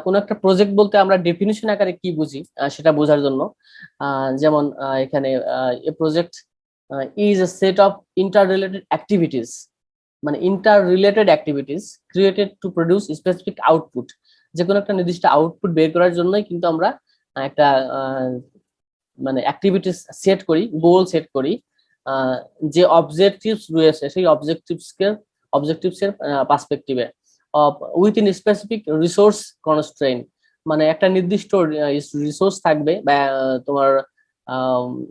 কোন একটা প্রজেক্ট বলতে আমরা ডেফিনিশন আকারে কি বুঝি সেটা বোঝার জন্য যেমন এখানে a project is a set of interrelated activities, মানে interrelated activities created to produce specific output. যে কোনো একটা নির্দিষ্ট আউটপুট বের করার জন্যই কিন্তু আমরা একটা মানে অ্যাক্টিভিটিস সেট করি, গোল সেট করি। যে অবজেক্টিভস রয়েছে সেই অবজেক্টিভস এর পার্সপেক্টিভে উইথিন স্পেসিফিক রিসোর্স কনস্ট্রেইন, মানে একটা নির্দিষ্ট রিসোর্স থাকবে বা তোমার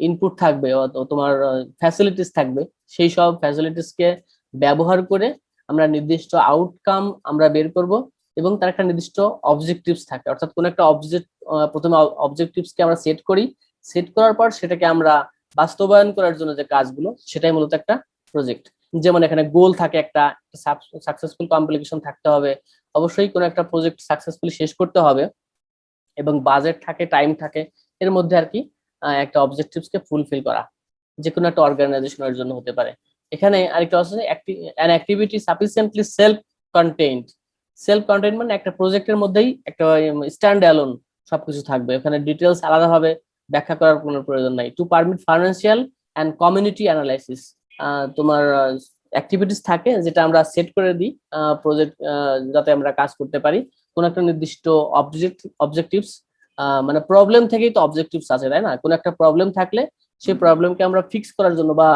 ইনপুট থাকবে, তোমার ফ্যাসিলিটিস থাকবে। সেই সব ফ্যাসিলিটিস কে ব্যবহার করে আমরা নির্দিষ্ট আউটকাম আমরা বের করব, এবং তার একটা নির্দিষ্ট অবজেক্টিভস থাকে। অর্থাৎ কোন একটা প্রথমে অবজেক্টিভস কে আমরা সেট করি, সেট করার পর সেটাকে আমরা বাস্তবায়ন করার জন্য যে কাজগুলো, সেটাই মূলত একটা প্রজেক্ট। যেমন এখানে গোল থাকে, একটা সাকসেসফুল কমপ্লিকেশন থাকতে হবে, অবশ্যই কোনো একটা প্রজেক্ট সাকসেসফুলি শেষ করতে হবে, এবং বাজেট থাকে, টাইম থাকে, এর মধ্যে আর কি একটা অবজেক্টিভস কে ফুলফিল করা যে কোনো একটা অর্গানাইজেশনের জন্য হতে পারে। এখানে আরেকটা আছে an activity sufficiently self contained. Self contained মানে একটা প্রজেক্টের মধ্যেই একটা স্ট্যান্ড অ্যালোন সবকিছু থাকবে, ওখানে ডিটেলস আলাদাভাবে ব্যাখ্যা করার কোনো প্রয়োজন নাই। To permit financial and community analysis, তোমার অ্যাক্টিভিটিস থাকে যেটা আমরা সেট করে দিই প্রজেক্ট যাতে আমরা কাজ করতে পারি কোন একটা নির্দিষ্ট অবজেক্টিভস। মানে প্রবলেম থেকেই তো অবজেক্টিভস আছে, তাই না? কোন একটা প্রবলেম থাকলে সেই প্রবলেমকে আমরা ফিক্স করার জন্য বা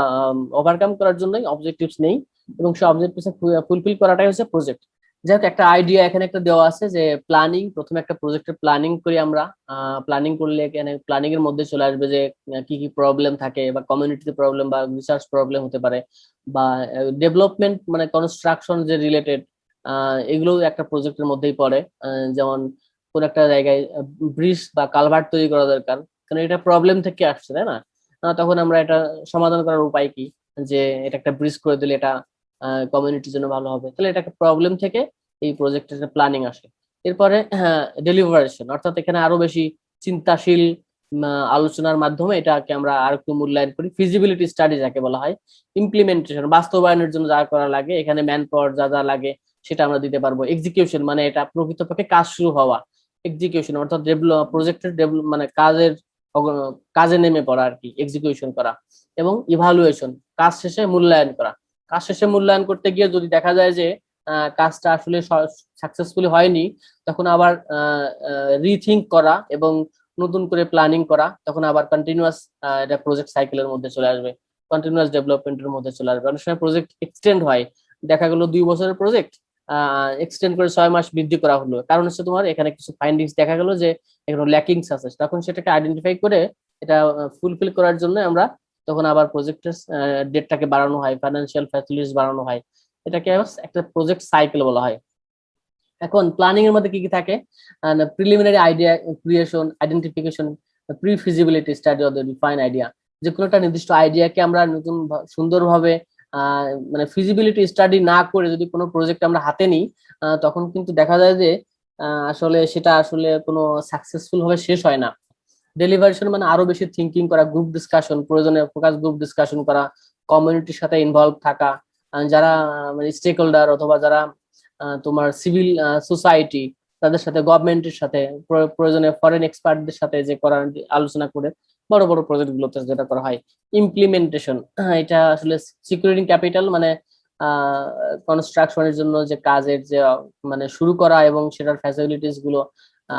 ওভারকাম করার জন্যই অবজেক্টিভস নেই, এবং সেই অবজেক্টিভস ফুলফিল করাটাই হচ্ছে প্রজেক্ট। যাই হোক, একটা আইডিয়া এখানে একটা দেওয়া আছে যে প্ল্যানিং, প্রথমে একটা প্রজেক্টের প্ল্যানিং করি আমরা। প্ল্যানিং করলে এখানে প্ল্যানিং এর মধ্যে চলে আসবে যে কি কি প্রবলেম থাকে, বা কমিউনিটিতে প্রবলেম বা রিসার্চ প্রবলেম হতে পারে, বা ডেভেলপমেন্ট মানে কনস্ট্রাকশন যে রিলেটেড, এগুলো একটা প্রজেক্টের মধ্যেই পড়ে। যেমন কোন একটা জায়গায় ব্রিজ বা কালভার্ট তৈরি করা দরকার, কারণ এটা প্রবলেম থেকে আসছে, তাই না? তখন আমরা এটা সমাধান করার উপায় কি, যে এটা একটা ব্রিজ করে দিলে এটা কমিউনিটির জন্য ভালো হবে, তাহলে এটা একটা প্রবলেম থেকে এই প্রজেক্টের প্ল্যানিং আসে। এরপরে ডেলিভারেশন, অর্থাৎ এখানে আরো বেশি চিন্তাশীল আলোচনার মাধ্যমে এটাকে আমরা আর একটু মূল্যায়ন করি। ফিজিবিলিটি স্টাডি যাকে বলা হয়, ইমপ্লিমেন্টেশন বাস্তবায়নের জন্য যা করা লাগে, এখানে ম্যান পাওয়ার যা যা লাগে সেটা আমরা দিতে পারবো। এক্সিকিউশন মানে এটা প্রকৃতপক্ষে কাজ শুরু হওয়া, এক্সিকিউশন অর্থাৎ প্রজেক্টের মানে কাজে নেমে পড়া আর কি, এক্সিকিউশন করা। এবং ইভালুয়েশন, কাজ শেষে মূল্যায়ন করা। কাজ শেষে মূল্যায়ন করতে গিয়ে যদি দেখা যায় যে কাজটা আসলে সাকসেসফুলি হয়নি, তখন আবার রিথিঙ্ক করা এবং নতুন করে প্ল্যানিং করা, তখন আবার কন্টিনিউয়াস এটা প্রজেক্ট সাইকেলের মধ্যে চলে আসবে, কন্টিনিউয়াস ডেভেলপমেন্টের মধ্যে চলে আসবে। অনেক সময় প্রজেক্ট এক্সটেন্ড হয়, দেখা গেল 2 বছরের প্রজেক্ট এক্সটেন্ড করে 6 মাস বৃদ্ধি করা হলো, কারণ হচ্ছে তোমার এখানে কিছু ফাইন্ডিংস দেখা গেল যে এখানে ল্যাকিংস আছে, তখন সেটাকে আইডেন্টিফাই করে এটা ফুলফিল করার জন্য আমরা তখন আবার প্রজেক্টের ডেটটাকে বাড়ানো হয়, ফাইন্যান্সিয়াল ফ্যাসিলিটিস বাড়ানো হয়। এটাকে একটা প্রজেক্ট সাইকেল বলা হয়। এখন প্ল্যানিং এর মধ্যে কি কি থাকে? Preliminary idea creation, identification, pre feasibility study of the define idea. যে কোনো একটা নির্দিষ্ট আইডিয়াকে আমরা নতুন সুন্দরভাবে মানে ফিজিবিলিটি স্টাডি না করে যদি কোনো প্রজেক্ট আমরা হাতে নিই, তখন কিন্তু দেখা যায় যে আসলে সেটা আসলে কোনো সাকসেসফুল ভাবে শেষ হয় না। ডেলিভারেশন মানে আরো বেশি থিঙ্কিং করা, গ্রুপ ডিসকাশন, প্রয়োজনে ফোকাস গ্রুপ ডিসকাশন করা, কমিউনিটির সাথে ইনভলভ থাকা, যারা মানে স্টেক হোল্ডার অথবা যারা তোমার সিভিল সোসাইটি, তাদের সাথে, গভর্নমেন্টের সাথে, প্রয়োজনে ফরেন এক্সপার্টদের সাথে যে করার আলোচনা করে বড় বড় প্রজেক্ট গুলোতে যেটা করা হয়। ইমপ্লিমেন্টেশন, এটা আসলে সিকিউরিটিং ক্যাপিটাল, মানে কনস্ট্রাকশনের জন্য যে কাজের যে মানে শুরু করা এবং সেটার ফ্যাসিলিটিস গুলো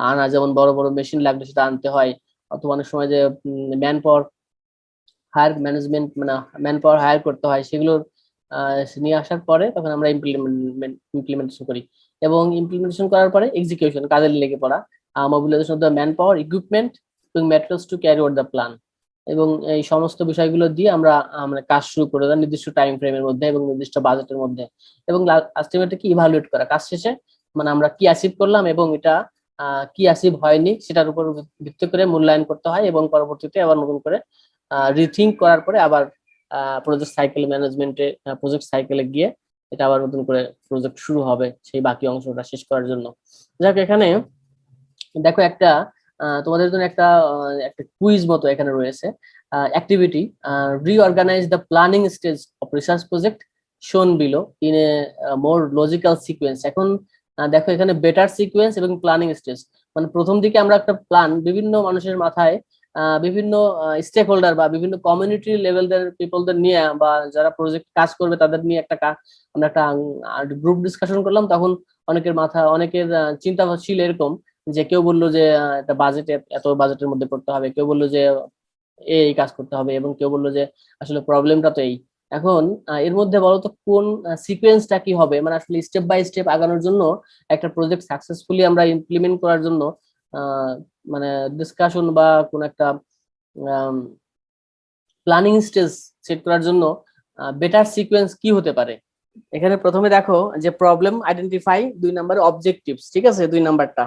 আনা, যেমন বড় বড় মেশিন লাগলে সেটা আনতে হয়, অথবা অনেক সময় যে ম্যান পাওয়ার হায়ার ম্যানেজমেন্ট মানে ম্যান পাওয়ার হায়ার করতে হয়, সেগুলোর নিয়ে আসার পরে তখন আমরা ইমপ্লিমেন্টেশন করি। এবং ইমপ্লিমেন্টেশন করার পরে এক্সিকিউশন, কাজে লেগে পড়া, mobilisation of the manpower, equipment এবং materials to carry out the plan. এবং এই সমস্ত বিষয়গুলো দিয়ে আমরা আমরা কাজ শুরু করে দেয় নির্দিষ্ট টাইম ফ্রেমের মধ্যে এবং নির্দিষ্ট বাজেটের মধ্যে। এবং আলটিমেটলি কি ইভালুয়েট করা, কাজ শেষে মানে আমরা কি অ্যাচিভ করলাম এবং এটা কি অ্যাচিভ হয়নি সেটার উপর ভিত্তি করে মূল্যায়ন করতে হয়, এবং পরবর্তীতে আবার নতুন করে রিথিঙ্ক করার পরে আবার প্রজেক্ট সাইকেল ম্যানেজমেন্টে, প্রজেক্ট সাইকেলে গিয়ে এটা আবার নতুন করে প্রজেক্ট শুরু হবে সেই বাকি অংশটা শেষ করার জন্য। যাক, এখানে দেখো একটা তোমাদের জন্য একটা একটা কুইজ মতো এখানে রয়েছে, activity reorganise the planning stage of research project shown below in a more logical sequence. এখন দেখো এখানে বেটার সিকোয়েন্স এবং প্ল্যানিং স্টেজ, মানে প্রথম দিকে আমরা একটা প্ল্যান বিভিন্ন মানুষের মাথায় বিভিন্ন স্টেক হোল্ডার বা বিভিন্ন কমিউনিটি লেভেলদের পিপলদের নিয়ে বা যারা প্রজেক্ট কাজ করবে তাদের নিয়ে আমরা একটা গ্রুপ ডিসকাশন করলাম। তখন অনেকের চিন্তা ছিল এরকম যে কেউ বললো যে একটা বাজেট, এত বাজেটের মধ্যে করতে হবে, কেউ বললো যে এই কাজ করতে হবে, এবং কেউ বললো যে আসলে প্রবলেমটা তো এই। এখন এর মধ্যে বলো তো কোন সিকোয়েন্সটা কি হবে, মানে আসলে স্টেপ বাই স্টেপ আগানোর জন্য একটা প্রজেক্ট সাকসেসফুলি আমরা ইমপ্লিমেন্ট করার জন্য আহ, মানে ডিসকাশন বা কোন একটা প্ল্যানিং স্টেজ সেট করার জন্য বেটার সিকোয়েন্স কি হতে পারে। এখানে প্রথমে দেখো যে প্রবলেম আইডেন্টিফাই, 2 নম্বরে অবজেক্টিভস, ঠিক আছে 2 নাম্বারটা।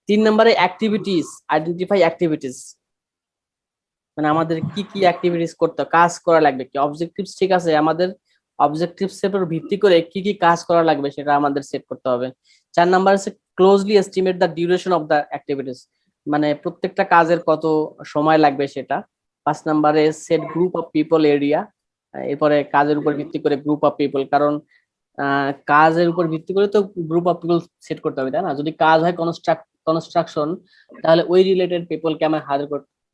3 নম্বরে অ্যাক্টিভিটিস, আইডেন্টিফাই অ্যাক্টিভিটিস, মানে আমাদের কি কি অ্যাক্টিভিটিস করতে কাজ করা লাগবে, কি অবজেক্টিভস, ঠিক আছে আমাদের অবজেক্টিভস এর উপর ভিত্তি করে কি কি কাজ করা লাগবে সেটা আমাদের সেট করতে হবে। 4 নাম্বার হচ্ছে closely estimate the duration of the activities, মানে প্রত্যেকটা কাজের কত সময় লাগবে সেটা। 5 নম্বরে set group of people area, এরপরে কাজের উপর ভিত্তি করে গ্রুপ অফ পিপল, কারণ কাজের উপর ভিত্তি করে তো গ্রুপ অফ পিপল সেট করতে হবে, তাই না? যদি কাজ হয় কনস্ট্রাকশন, তাহলে ওই রিলেটেড পিপলকে আমার হায়ার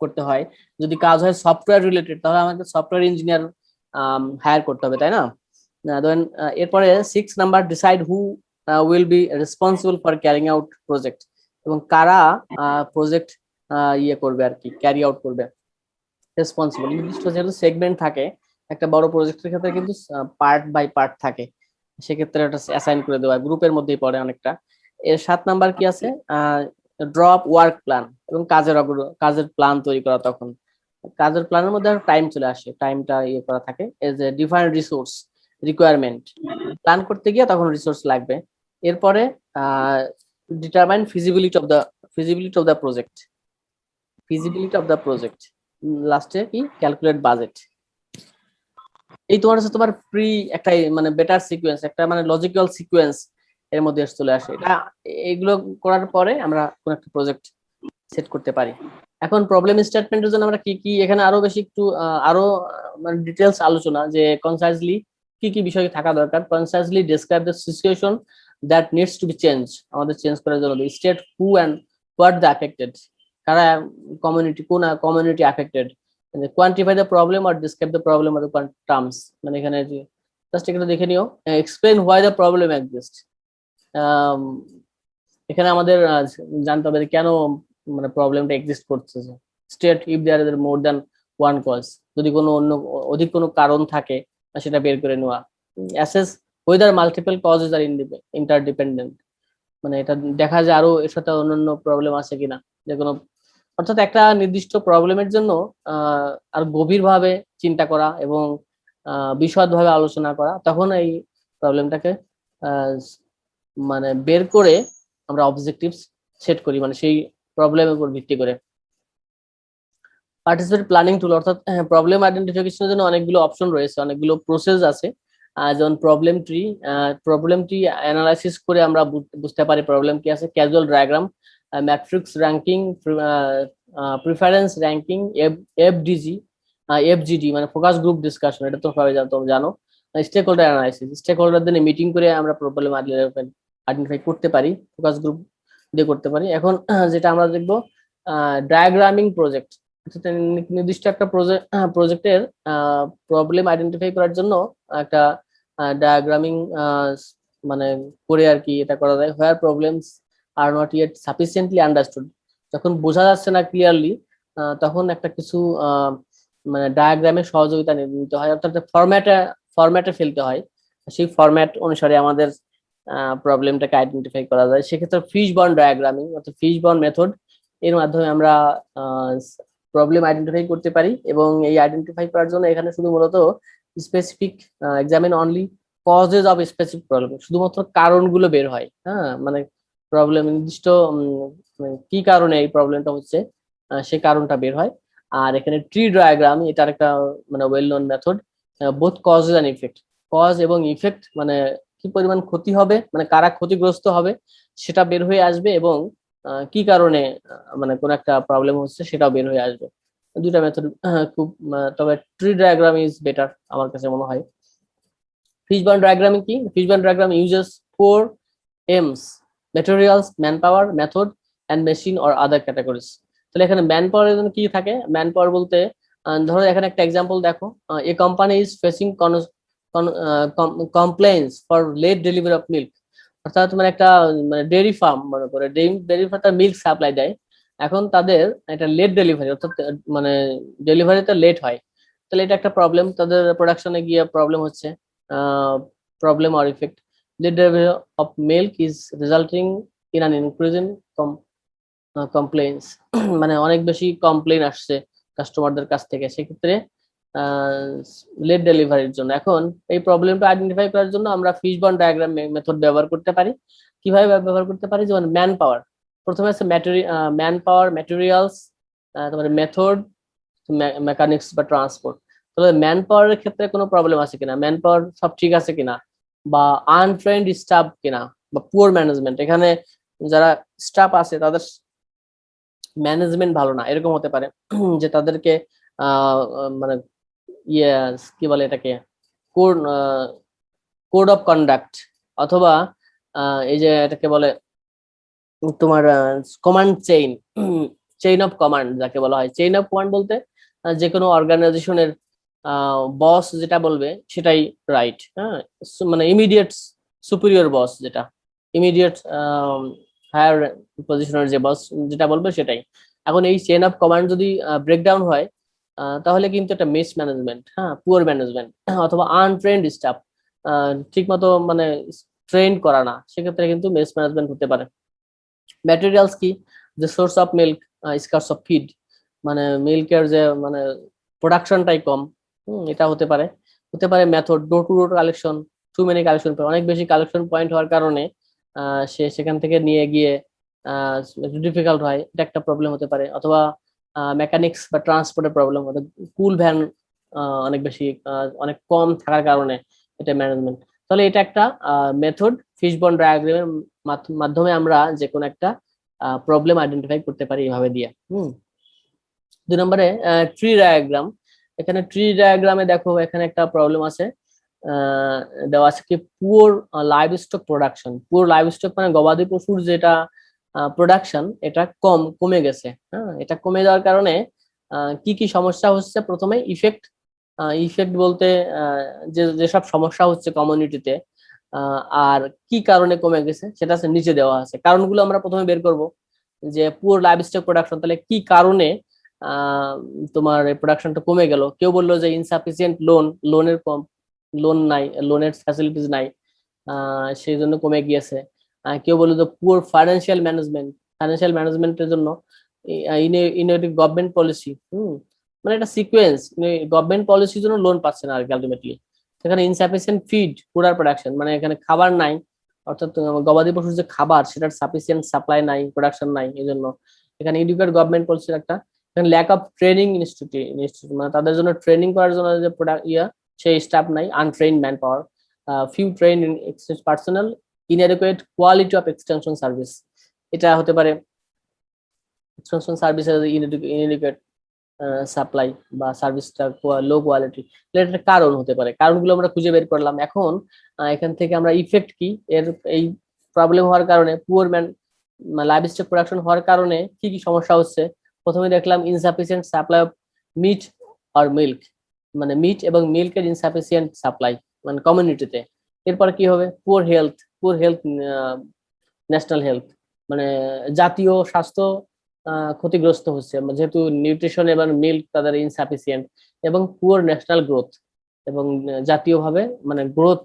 করতে হয়। যদি কাজ হয় সফটওয়্যার রিলেটেড, তাহলে আমাকে সফটওয়্যার ইঞ্জিনিয়ার হায়ার করতে হবে, তাই না? দেন এরপরে 6 number decide who will be responsible for carrying out project, এবং কারা প্রজেক্ট ইয়ে করবে আর কি, ক্যারি আউট করবে। রেসপন্সিবল নির্দিষ্ট যেহেতু সেগমেন্ট থাকে, একটা বড় প্রজেক্টের ক্ষেত্রে কিন্তু পার্ট বাই পার্ট থাকে, সেক্ষেত্রে এটা অ্যাসাইন করে দেওয়া গ্রুপের মধ্যেই পড়ে অনেকটা। এর 7 নাম্বার কি আছে, ড্রপ ওয়ার্ক প্ল্যান, এবং কাজের প্ল্যান তৈরি করা। তখন কাজের প্ল্যানের মধ্যে টাইম চলে আসে, টাইমটা ইয়ে করা থাকে। As a define resource requirement, plan করতে গিয়ে তখন রিসোর্স লাগবে। এরপরে determine feasibility of the project, লাস্টে কি ক্যালকুলেট বাজেট। এই তোমার হচ্ছে তোমার একটা মানে বেটার সিকোয়েন্স, একটা মানে লজিক্যাল সিকোয়েন্স এর মধ্যে চলে আসে। এগুলো করার পরে আমরা কোন একটা প্রজেক্ট সেট করতে পারি। এখন প্রবলেম স্টেটমেন্টের জন্য আমরা কি কি, এখানে আরো বেশি একটু আরো মানে ডিটেলস আলোচনা, যে কনসাইজলি কি কি বিষয় থাকা দরকার। Concisely describe the situation that needs to be change, আমাদের চেঞ্জ করার জন্য state who and what the affected, কারা কোন community affected, quantify the problem আর ডিসক্রাইব দ্য প্রবলেম আর টার্মস, মানে এখানে যে জাস্ট একটু দেখে নিও, explain why the problem exist. এখানে আমাদের জানতে হবে কেন মানে প্রবলেমটা এক্সিস্ট করতেছে। State if there is more than one cause, যদি কোনো অধিক কোনো কারণ থাকে সেটা বের করে নেওয়া। অ্যাসেস ওয়েদার মাল্টিপল কজেস আর ইন্টারডিপেন্ডেন্ট, মানে এটা দেখা যায় আরো এর সাথে অন্যান্য প্রবলেম আছে কিনা, যে কোনো, অর্থাৎ একটা নির্দিষ্ট প্রবলেমের জন্য আর গভীরভাবে চিন্তা করা এবং বিশদভাবে আলোচনা করা, তখন এই প্রবলেমটাকে মানে বের করে আমরা অবজেক্টিভস সেট করি, মানে সেই প্রবলেমের উপর ভিত্তি করে। পার্টিসিপেট প্ল্যানিং টুল, অর্থাৎ প্রবলেম আইডেন্টিফিকেশনের জন্য অনেকগুলো অপশন রয়েছে, অনেকগুলো প্রসেস আছে। যেমন প্রবলেম ট্রি অ্যানালাইসিস করে আমরা বুঝতে পারি প্রবলেম কি আছে। Casual diagram, matrix ranking, preference ranking, FDG, FGD মানে ফোকাস গ্রুপ ডিসকাশন, এটা তো সবাই জানো। স্টেক হোল্ডার অ্যানালাইসিস, স্টেক হোল্ডারদের মিটিং করে আমরা প্রবলেম আইডেন্টিফাই করতে পারি, ফোকাস গ্রুপ দিয়ে করতে পারি। এখন যেটা আমরা দেখবো ডায়াগ্রামিং প্রজেক্ট, নির্দিষ্ট একটা প্রজেক্টের প্রবলেম আইডেন্টিফাই করার জন্য একটা ডায়াগ্রামিং মানে করে আর কি এটা করা যায়। Where problems are not yet sufficiently understood, যখন বোঝা যাচ্ছে না ক্লিয়ারলি, তখন একটা কিছু মানে ডায়াগ্রামের সহযোগিতা নিতে হয়, অর্থাৎ ফরম্যাটে ফেলতে হয়। সেই ফরম্যাট অনুসারে আমাদের প্রবলেমটাকে আইডেন্টিফাই করা যায়। সেক্ষেত্রে ফিশবর্ন ডায়াগ্রামিং অর্থাৎ ফিশবর্ন মেথড এর মাধ্যমে আমরা প্রবলেম আইডেন্টিফাই করতে পারি। এবং এই আইডেন্টিফাই করার জন্য এখানে শুধু মূলত specific examine only causes of specific problem, শুধুমাত্র কারণগুলো বের হয়। হ্যাঁ, মানে প্রবলেম নির্দিষ্ট কি কারণে এই প্রবলেমটা হচ্ছে সেই কারণটা বের হয়। আর এখানে ট্রি ডায়াগ্রাম, এটা একটা মানে well known method, both causes and effect, cause এবং ইফেক্ট মানে কি পরিমাণ ক্ষতি হবে, মানে কারা ক্ষতিগ্রস্ত হবে সেটা বের হয়ে আসবে, এবং কি কারণে মানে কোন একটা প্রবলেম হচ্ছে সেটাও বের হয়ে আসবে। দুইটা মেথড খুব, তবে ট্রি ডায়াগ্রাম ইজ বেটার আমার কাছে মনে হয়। ফিশবর্ন ডায়াগ্রামে কি, fishbone diagram uses 4 Ms, materials, man power, method and machine or other categories. তাহলে এখানে ম্যান পাওয়ারের জন্য কি থাকে? ম্যান পাওয়ার বলতে ধরো এখানে একটা এক্সাম্পল দেখো, a company is facing complaints for late delivery of milk. অর্থাৎ মানে একটা মানে ডেয়ারি ফার্ম মনে করে, ডেয়ারি ফার্ম তার মিল্ক সাপ্লাই দেয়, এখন তাদের এটা লেট ডেলিভারি, অর্থাৎ মানে ডেলিভারিতে লেট হয়। তাহলে এটা একটা প্রবলেম, তাদের প্রোডাকশনে গিয়ে প্রবলেম হচ্ছে, problem or effect. Late delivery of milk is resulting in an increase in complaints. মানে অনেক বেশি কমপ্লেইন আসছে কাস্টমারদের কাছ থেকে, সেক্ষেত্রে লেট ডেলিভারির জন্য। এখন এই প্রবলেমটা আইডেন্টিফাই করার জন্য আমরা ফিশবন ডায়াগ্রাম মেথড ব্যবহার করতে পারি। কিভাবে ব্যবহার করতে পারি? যেমন ম্যান পাওয়ার, প্রথমে আছে ম্যান পাওয়ার, ম্যাটেরিয়ালস, তারপরে মেথড, মেকানিক্স বা ট্রান্সপোর্ট। তবে ম্যান পাওয়ারের ক্ষেত্রে কোনো প্রবলেম আছে কিনা, ম্যান পাওয়ার সব ঠিক আছে কিনা, বা আনট্রেন্ড স্টাফ কিনা, বা পুয়ার ম্যানেজমেন্ট, এখানে যারা স্টাফ আছে তাদের ম্যানেজমেন্ট ভালো না, এরকম হতে পারে। যে তাদেরকে মানে ইয়ে কি বলে এটাকে, কোড কোড অফ কন্ডাক্ট, অথবা এই যে এটাকে বলে তোমার command chain, chain of command যাকে বলা হয়। চেইন অফ কমান্ড বলতে যে কোনো অর্গানাইজেশনের বস যেটা বলবে সেটাই রাইট, হ্যাঁ, মানে ইমিডিয়েট সুপিরিয়র বস, যেটা ইমিডিয়েট হায়ার পজিশনের যে বস যেটা বলবে সেটাই। এখন এই চেইন অফ কমান্ড যদি ব্রেকডাউন হয়, তাহলে কিন্তু একটা মিস ম্যানেজমেন্ট, হ্যাঁ, পুয়ার ম্যানেজমেন্ট, অথবা আনট্রেন্ড স্টাফ, ঠিক মতো মানে ট্রেন করা না, সেক্ষেত্রে কিন্তু মিস ম্যানেজমেন্ট হতে পারে। ম্যাটেরিয়ালস কি? যে source of milk, স্কার্স of feed, মানে মিল্কের যে মানে প্রোডাকশনটাই কম, এটা হতে পারে। হতে পারে method, door to door collection, to many collection, অনেক বেশি কালেকশন পয়েন্ট হওয়ার কারণে সে সেখান থেকে নিয়ে গিয়ে ডিফিকাল্ট হয়, এটা একটা প্রবলেম হতে পারে। অথবা মেকানিক্স বা ট্রান্সপোর্টের প্রবলেম, কুল ভ্যান অনেক বেশি অনেক কম থাকার কারণে এটা ম্যানেজমেন্ট। তাহলে এটা একটা মেথড, ফিশবন ডায়াগ্রামের মাধ্যমে আমরা যে কোনো একটা প্রবলেম আইডেন্টিফাই করতে পারি এভাবে দিয়ে। 2 নম্বরে ট্রি ডায়াগ্রাম। এখানে ট্রি ডায়াগ্রামে দেখো এখানে একটা প্রবলেম আছে, দেওয়া আছে কি poor live stock production. Poor live stock মানে গবাদি পশুর যেটা প্রোডাকশন, এটা কমে গেছে। হ্যাঁ, এটা কমে যাওয়ার কারণে কি কি সমস্যা হচ্ছে? প্রথমে ইফেক্ট, ইফেক্ট বলতে যে যেসব সমস্যা হচ্ছে কমিউনিটিতে, আর কি কারণে কমে গেছে সেটা নিচে দেওয়া আছে। কারণগুলো আমরা প্রথমে বের করব, যে পুয়ার লাইভ স্টক প্রোডাকশন, তাহলে কি কারণে তোমার প্রোডাকশনটা কমে গেল? কেউ বললো যে ইনসাফিসিয়েন্ট লোনের কম, লোন নাই, লোনের ফ্যাসিলিটিস নাই, সেই জন্য কমে গিয়েছে। কেউ বললো যে পুয়ার ফাইন্যান্সিয়াল ম্যানেজমেন্ট, ফাইন্যান্সিয়াল ম্যানেজমেন্টের জন্য ইনএফেক্টিভ গভর্নমেন্ট পলিসি, মানে একটা সিকোয়েন্স, গভর্নমেন্ট পলিসির জন্য লোন পাচ্ছে না আর কি আলটিমেটলি। সেখানে ইনসাফিসিয়েন্ট ফিড, পুরার প্রোডাকশন, মানে এখানে খাবার নাই, অর্থাৎ গবাদি পশুর যে খাবার সেটার সাফিসিয়েন্ট সাপ্লাই নাই, প্রোডাকশন নাই, এই জন্য এখানে এডুকেট গভর্নমেন্ট পলিসির একটা। ল্যাক অফ ট্রেনিং ইনস্টিটিউট, মানে তাদের জন্য ট্রেনিং করার জন্য যে প্রোডাক্ট সেই স্টাফ নাই, untrained man power, few train personal, inadequate quality of extension service, এটা হতে পারে। এক্সটেনশন সার্ভিসের ইনঅ্যাডিকুয়েট সাপ্লাই বা সার্ভিসটা লো কোয়ালিটি, এটা একটা কারণ হতে পারে। কারণগুলো আমরা খুঁজে বের করলাম। এখন এখান থেকে আমরা ইফেক্ট কি, এর এই প্রবলেম হওয়ার কারণে, পুয়ার লাইভ স্টক প্রোডাকশন হওয়ার কারণে কি কি সমস্যা হচ্ছে? প্রথমে দেখলাম ইনসাফিসিয়েন্ট সাপ্লাই অফ মিট আর মিল্ক, মানে মিট এবং মিল্কের ইনসাফিসিয়েন্ট সাপ্লাই মানে কমিউনিটিতে। এরপর কি হবে? পুয়ার হেলথ, ন্যাশনাল হেলথ, মানে জাতীয় স্বাস্থ্য ক্ষতিগ্রস্ত হচ্ছে, যেহেতু নিউট্রিশন এবং মিল্ক তাদের ইনসাফিসিয়েন্ট। এবং পুয়ার ন্যাশনাল গ্রোথ, এবং জাতীয়ভাবে মানে গ্রোথ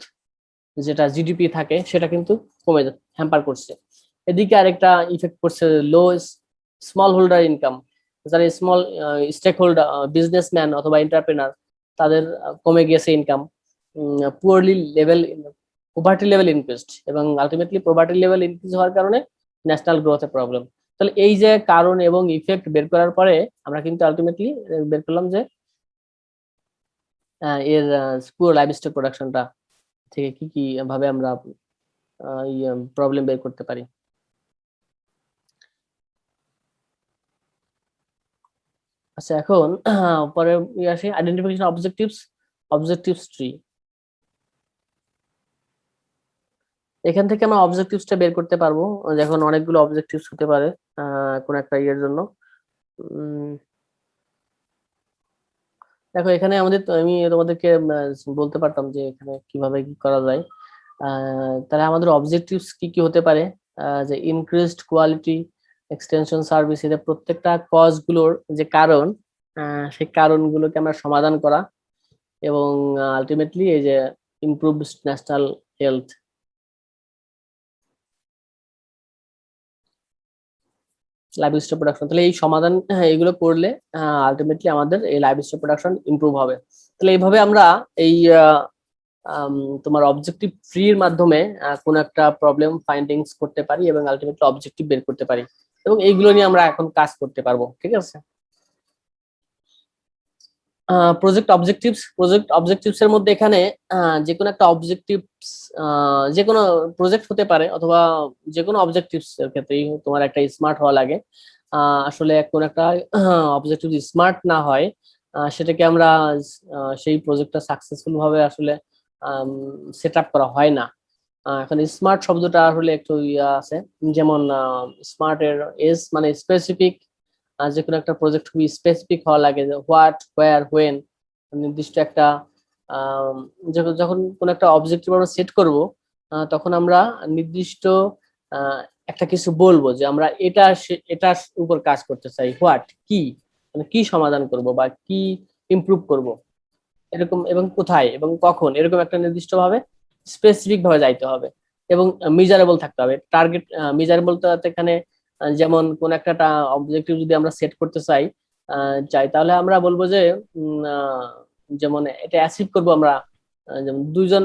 যেটা জিডিপি থাকে সেটা কিন্তু কমে হ্যাম্পার করছে। এদিকে আরেকটা ইফেক্ট করছে, লো স্মল হোল্ডার ইনকাম, যারা স্মল স্টেক হোল্ডার, বিজনেসম্যান অথবা এন্টারপ্রেনার, তাদের কমে গিয়েছে income. Poorly level, poverty level increased, এবং আলটিমেটলি পোভার্টি লেভেল ইনক্রিজ হওয়ার কারণে ন্যাশনাল গ্রোথের প্রবলেম। তাহলে এই যে কারণ এবং ইফেক্ট বের করার পরে আমরা কিন্তু আলটিমেটলি বের করলাম যে এর পুরো লাইভ স্টক প্রোডাকশনটা থেকে কি কি ভাবে আমরা প্রবলেম বের করতে পারি। আচ্ছা, এখন পরে আসি আইডেন্টিফিকেশন অবজেক্টিভস, অবজেক্টিভস ট্রি। এখান থেকে আমরা অবজেক্টিভসটা বের করতে পারবো, যখন অনেকগুলো অবজেক্টিভস হতে পারে কোন একটা ইয়ের জন্য। দেখো এখানে আমাদের আমি তোমাদেরকে বলতে পারতাম যে এখানে কিভাবে কি করা যায়। তাহলে আমাদের অবজেক্টিভস কি কি হতে পারে, যে ইনক্রিজড কোয়ালিটি, এক্সটেনশন সার্ভিস, এদের প্রত্যেকটা কজ গুলোর যে কারণ, সেই কারণগুলোকে আমরা সমাধান করা, এবং আলটিমেটলি এই যে improve national health, livestock production. তাহলে এই সমাধান, এগুলো করলে আলটিমেটলি আমাদের এই লাইভস্টক প্রোডাকশন ইমপ্রুভ হবে। তাহলে এইভাবে আমরা এই আম, তোমার অবজেক্টিভ ট্রি এর মাধ্যমে কোনো একটা প্রবলেম ফাইন্ডিংস করতে পারি এবং আলটিমেটলি অবজেক্টিভ বের করতে পারি, এবং এইগুলো নিয়ে আমরা এখন কাজ করতে পারবো। ঠিক আছে। প্রজেক্ট অবজেক্টিভস এর মধ্যে এখানে যে কোনো একটা অবজেক্টিভস, যে কোনো প্রজেক্ট হতে পারে, অথবা যে কোনো অবজেক্টিভস এর ক্ষেত্রেই তোমার একটা স্মার্ট হওয়া লাগে। আসলে কোন একটা অবজেক্টিভ স্মার্ট না হয়, সেটাকে আমরা সেই প্রজেক্টটা সাকসেসফুল ভাবে আসলে সেট আপ করা হয় না। এখন স্মার্ট শব্দটা আসলে একটু ইয়া আছে, যেমন স্মার্ট এর এস মানে স্পেসিফিক, যে কোনো একটা প্রজেক্ট খুবই স্পেসিফিক হওয়া লাগে, যে হোয়াট, হোয়ার, হোয়েন, নির্দিষ্ট একটা আম, যখন যখন কোনো একটা অবজেক্টিভ আমরা সেট করব, তখন আমরা নির্দিষ্ট আহ, একটা কিছু বলবো যে আমরা এটার উপর কাজ করতে চাই। হোয়াট কি, মানে কি সমাধান করব বা কি ইমপ্রুভ করব, এরকম, এবং কোথায় এবং কখন, এরকম একটা নির্দিষ্ট ভাবে স্পেসিফিক ভাবে যাইতে হবে, এবং মিজারেবল থাকতে হবে। টার্গেট মিজারেবল তো এখানে যেমন কোন একটা অবজেক্টিভ যদি আমরা সেট করতে চাই, তাহলে আমরা বলবো যে যেমন এটা অ্যাচিভ করব আমরা, যেমন দুইজন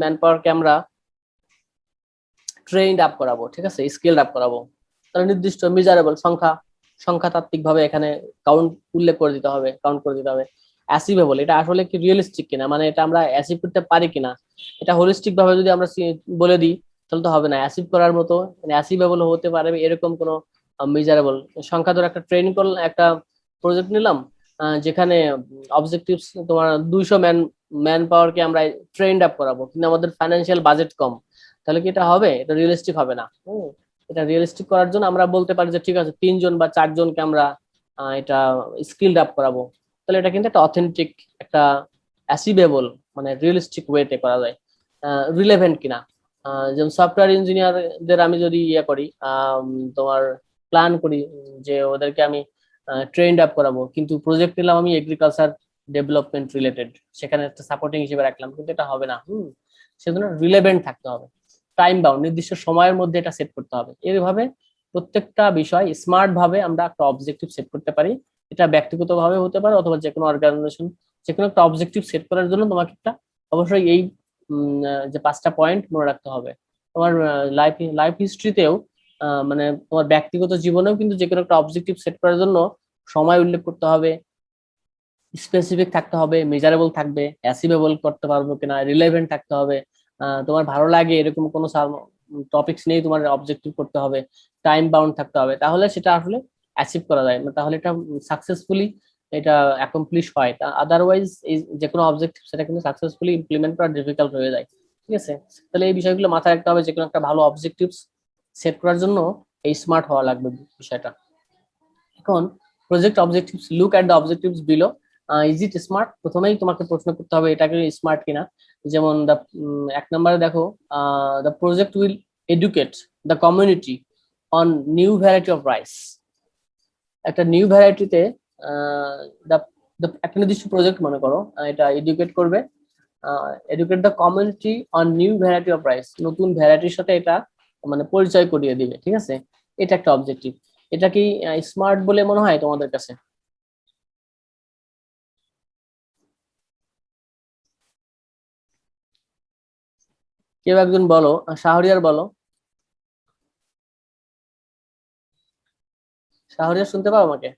ম্যান পাওয়ারকে আমরা ট্রেইনড আপ করাবো, ঠিক আছে, স্কিলড আপ করাবো। তাহলে নির্দিষ্ট মিজারেবল সংখ্যাতাত্ত্বিক ভাবে এখানে উল্লেখ করে দিতে হবে, কাউন্ট করে দিতে হবে। অ্যাচিভেবল, এটা আসলে কি রিয়েলিস্টিক কিনা, মানে এটা আমরা অ্যাচিভ করতে পারি কিনা, এটা হোলিস্টিক ভাবে যদি আমরা বলে দিই তাহলে তো হবে না। অ্যাচিভ করার মতো, মানে অ্যাচিভেবল হতে পারে এরকম কোনো মেজারেবল সংখ্যা। ধর একটা ট্রেনিং করলাম, একটা প্রজেক্ট নিলাম, যেখানে অবজেক্টিভস তোমার 200 ম্যান পাওয়ারকে আমরা ট্রেন্ড আপ করাবো, কিন্তু আমাদের ফাইন্যান্সিয়াল বাজেট কম, তাহলে কি এটা হবে? এটা রিয়েলিস্টিক হবে না। এটা রিয়েলিস্টিক করার জন্য আমরা বলতে পারি যে ঠিক আছে 3 জন বা 4 জনকে আমরা এটা স্কিলড আপ করাবো। তাহলে এটা কিন্তু একটা অথেন্টিক, একটা অ্যাচিভেবল, মানে রিয়েলিস্টিক ওয়েতে করা যায়। রিলেভেন্ট কিনা, যেমন সফটওয়্যার ইঞ্জিনিয়ারদের আমি যদি ইয়ে করি, তোমার প্ল্যান করি যে ওদেরকে আমি ট্রেন্ড আপ করাবো, কিন্তু প্রজেক্ট নিলাম আমি এগ্রিকালচার ডেভেলপমেন্ট রিলেটেড, সেখানে একটা সাপোর্টিং হিসেবে রাখলাম, কিন্তু এটা হবে না। সেজন্য রিলেভেন্ট থাকতে হবে, টাইম বাউন্ড, নির্দিষ্ট সময়ের মধ্যে এটা সেট করতে হবে। এইভাবে প্রত্যেকটা বিষয় স্মার্ট ভাবে আমরা একটা অবজেক্টিভ সেট করতে পারি। এটা ব্যক্তিগত ভাবে হতে পারে, অথবা যে কোনো অর্গানাইজেশন, যে কোনো একটা অবজেক্টিভ সেট করার জন্য তোমাকে একটা অবশ্যই এই যে 5টা পয়েন্ট মনে রাখতে হবে। তোমার লাইফ লাইফ হিস্ট্রিতেও, মানে তোমার ব্যক্তিগত জীবনেও কিন্তু যে কোনো একটা অবজেক্টিভ সেট করার জন্য সময় উল্লেখ করতে হবে, স্পেসিফিক থাকতে হবে, মেজারেবল থাকবে, অ্যাচিভেবল করতে পারবো কিনা, রিলেভেন্ট থাকতে হবে, তোমার ভালো লাগে এরকম কোনো টপিকস নেই তোমার অবজেক্টিভ করতে হবে, টাইম বাউন্ড থাকতে হবে, তাহলে সেটা আসলে অ্যাচিভ করা যায়, মানে তাহলে এটা সাকসেসফুলি এটা অ্যাকমপ্লিশ হয়। আদারওয়াইজ এই যে কোনো অবজেক্টিভ সেটা কিন্তু সাকসেসফুলি ইমপ্লিমেন্ট করা ডিফিকাল্ট হয়ে যায়। ঠিক আছে। তাহলে এই বিষয়গুলো মাথায় রাখতে হবে, যে কোনো একটা ভালো অবজেক্টিভ সেট করার জন্য এই স্মার্ট হওয়া লাগবে বিষয়টা। এখন project objectives, look at the objectives below, is it smart, প্রথমেই তোমাকে প্রশ্ন করতে হবে এটা কি স্মার্ট কিনা। যেমন 1 নম্বরে দেখো, the project will educate the community on new variety of rice. একটা নিউ ভ্যারাইটিতে একটা নির্দিষ্ট প্রজেক্ট মনে করো, এটা এডুকেট করবে, educate the community on new variety of rice, নতুন ভ্যারাইটির সাথে এটা মানে পরিচয় করিয়ে দিবে। ঠিক আছে, এটা একটা অবজেক্টিভ। এটা কি স্মার্ট বলে মনে হয় তোমাদের কাছে? কেউ একজন বলো, শাহরিয়ার বলো। শাহরিয়ার শুনতে পাও আমাকে?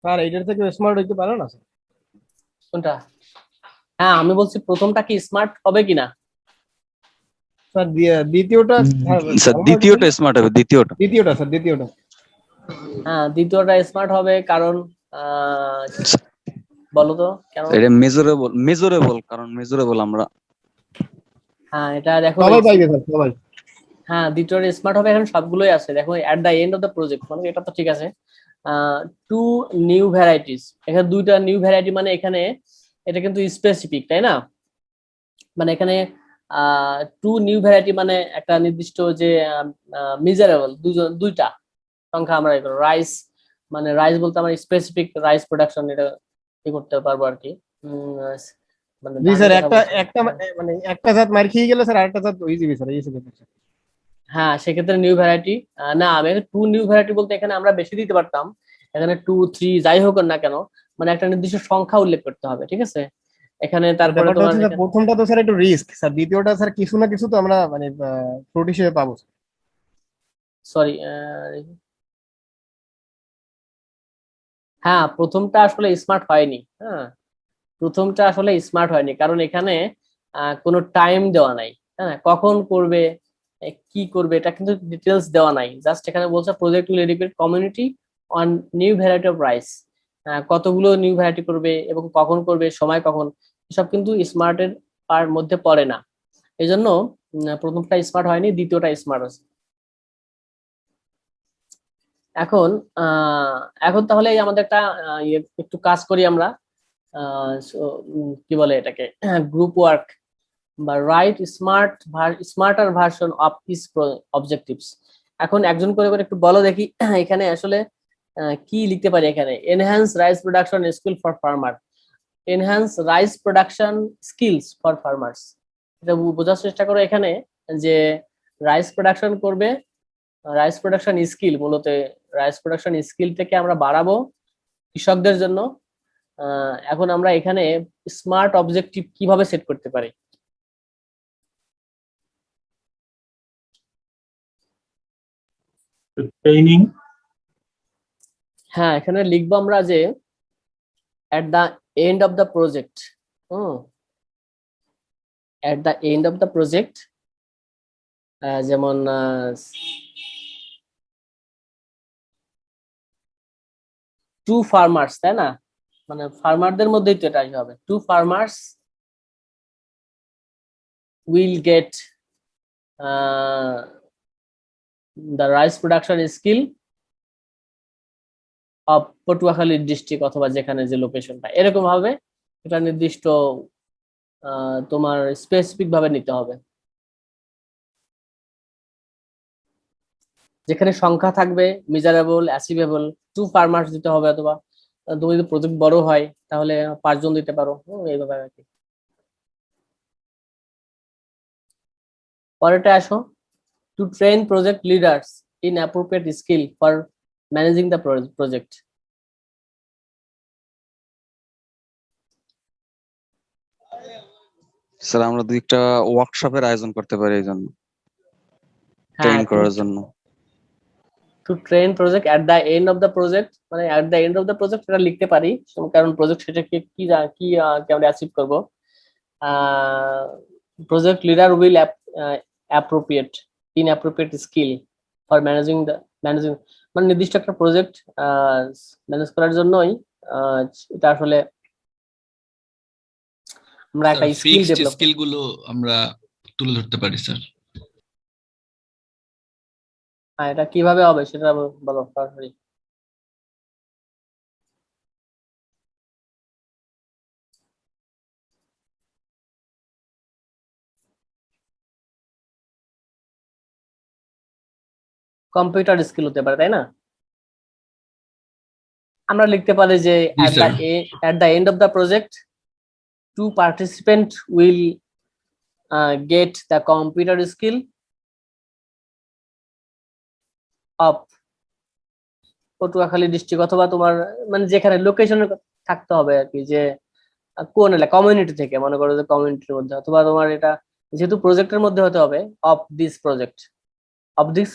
আর এইটার থেকে স্মার্ট হইতে পারে না স্যার। কোনটা? হ্যাঁ, আমি বলছি প্রথমটা কি স্মার্ট হবে কিনা। স্যার দ্বিতীয়টা স্যার ভালো হয় দ্বিতীয়টা স্মার্ট হবে, দ্বিতীয়টা। দ্বিতীয়টা স্যার দ্বিতীয়টা। হ্যাঁ, দ্বিতীয়টা স্মার্ট হবে কারণ আহ, বলো তো কেন? এটা মেজরেবল, মেজরেবল, কারণ মেজরেবল আমরা। হ্যাঁ, এটা দেখো সবাই পাইবে স্যার, সবাই। হ্যাঁ, দ্বিতীয়টা স্মার্ট হবে, এখন সবগুলোই আছে দেখো এট the end of the project, মানে এটা তো ঠিক আছে। টু নিউ ভ্যারাইটিস, এখানে দুইটা নিউ ভ্যারাইটি, মানে এখানে এটা কিন্তু স্পেসিফিক, তাই না? মানে এখানে টু নিউ ভ্যারাইটি মানে একটা নির্দিষ্ট যে মিজারেবল দুইটা সংখ্যা আমরা রাইস, মানে রাইস বলতে আমরা স্পেসিফিক রাইস প্রোডাকশন এটা কি করতে পারবো আর কি। মানে জি ধানের স্যার, কথা একটা বলছি। একটা মানে একটা জাত মার খেয়ে গেলে স্যার আরেকটা জাত ইজি স্যার, ইজি স্যার। হ্যাঁ, সেক্ষেত্রে নিউ ভ্যারাইটি। না, আমি টু নিউ ভ্যারাইটি বলতে এখানে আমরা বেশি দিতে পারতাম, এখানে টু থ্রি যাই হোক না কেন, মানে একটা নির্দিষ্ট সংখ্যা উল্লেখ করতে হবে, ঠিক আছে? এখানে স্যার তারপরে ব্যাপারটা তোমার হচ্ছে স্যার, প্রথমটা তো স্যার একটু রিস্ক স্যার, দ্বিতীয়টা স্যার কিছু না কিছু তো আমরা মানে ফ্রুট হিসেবে পাবো। সরি, হ্যাঁ প্রথমটা আসলে স্মার্ট হয়নি। হ্যাঁ, প্রথমটা আসলে স্মার্ট হয়নি কারণ এখানে কোনো টাইম দেওয়া নাই। হ্যাঁ, কখন করবে, কি করবে এটা কিন্তু ডিটেলস দেওয়া নাই, জাস্ট এখানে বলছে project will educate community on new variety of rice, কতগুলো নিউ ভ্যারাইটি করবে এবং কখন করবে, সময় কখন, এসব কিন্তু স্মার্টের মধ্যে পড়ে না। এই জন্য প্রথমটা স্মার্ট হয়নি, দ্বিতীয়টা স্মার্ট আছে। এখন এখন তাহলে এই আমাদের একটা একটু কাজ করি আমরা। কি বলে এটাকে, গ্রুপ ওয়ার্ক বা right smarter version of is objectives. এখন একজন করে করে একটু বলো দেখি এখানে আসলে কি লিখতে পারি। এখানে enhance rice production skill for farmer, enhance rice production skills for farmers, এটা বোঝার চেষ্টা করো এখানে যে রাইস প্রোডাকশন করবে, রাইস প্রোডাকশন স্কিল মূলত রাইস প্রোডাকশন স্কিলটাকে আমরা বাড়াবো কৃষকদের জন্য। এখন আমরা এখানে স্মার্ট অবজেক্টিভ কিভাবে সেট করতে পারি? ট্রেনিং। হ্যাঁ, এখানে লিখবো আমরা যে at the end of the project, হুম, at the end of the project, যেমন টু ফার্মার্স, তাই না? মানে ফার্মারদের মধ্যেই তো এটাই হবে, two farmers will get the rice production skill of Patuakhali district, অথবা যেখানে যে লোকেশনটা, এরকম ভাবে এটা নির্দিষ্ট তোমার স্পেসিফিক ভাবে নিতে হবে, যেখানে সংখ্যা থাকবে মিজারেবল, অ্যাচিভেবল, টু ফার্মার্স দিতে হবে, অথবা তুমি যদি প্রজেক্ট বড় হয় তাহলে 5 জন দিতে পারো, এইভাবে আর কি। পরেরটা আসো, two train project leaders in appropriate skill for managing the project. Sir আমরা দুইটা ওয়ার্কশপের আয়োজন করতে পারি এই জন্য, হ্যাঁ, ট্রেন করার জন্য। To train project at the end of the project, মানে at the end of the project এটা লিখতে পারি, কারণ প্রজেক্ট সেটাকে কি কি আমরা অ্যাচিভ করবো। Project leader will appropriate inappropriate skill for managing, মানে নির্দিষ্ট একটা প্রজেক্ট ম্যানেজ করার জন্যই এটা আসলে আমরা একটা স্কিল ফিক্সড ডেভেলপ। স্কিল গুলো আমরা তুলে ধরতে পারি স্যার। হ্যাঁ, এটা কিভাবে হবে সেটা বলো সরাসরি। কম্পিউটার স্কিল হতে পারে, তাই না? আমরা লিখতে পারি যে জি sir. at the end of the project two participant will get the computer skill of Patuakhali district, অথবা তোমার মানে যেখানে লোকেশনে থাকতে হবে আর কি, যে কোন এলাকা কমিউনিটি থেকে, মনে করো যে কমিউনিটির মধ্যে, অথবা তোমার এটা যেহেতু প্রজেক্টের মধ্যে হতে হবে of this project, of this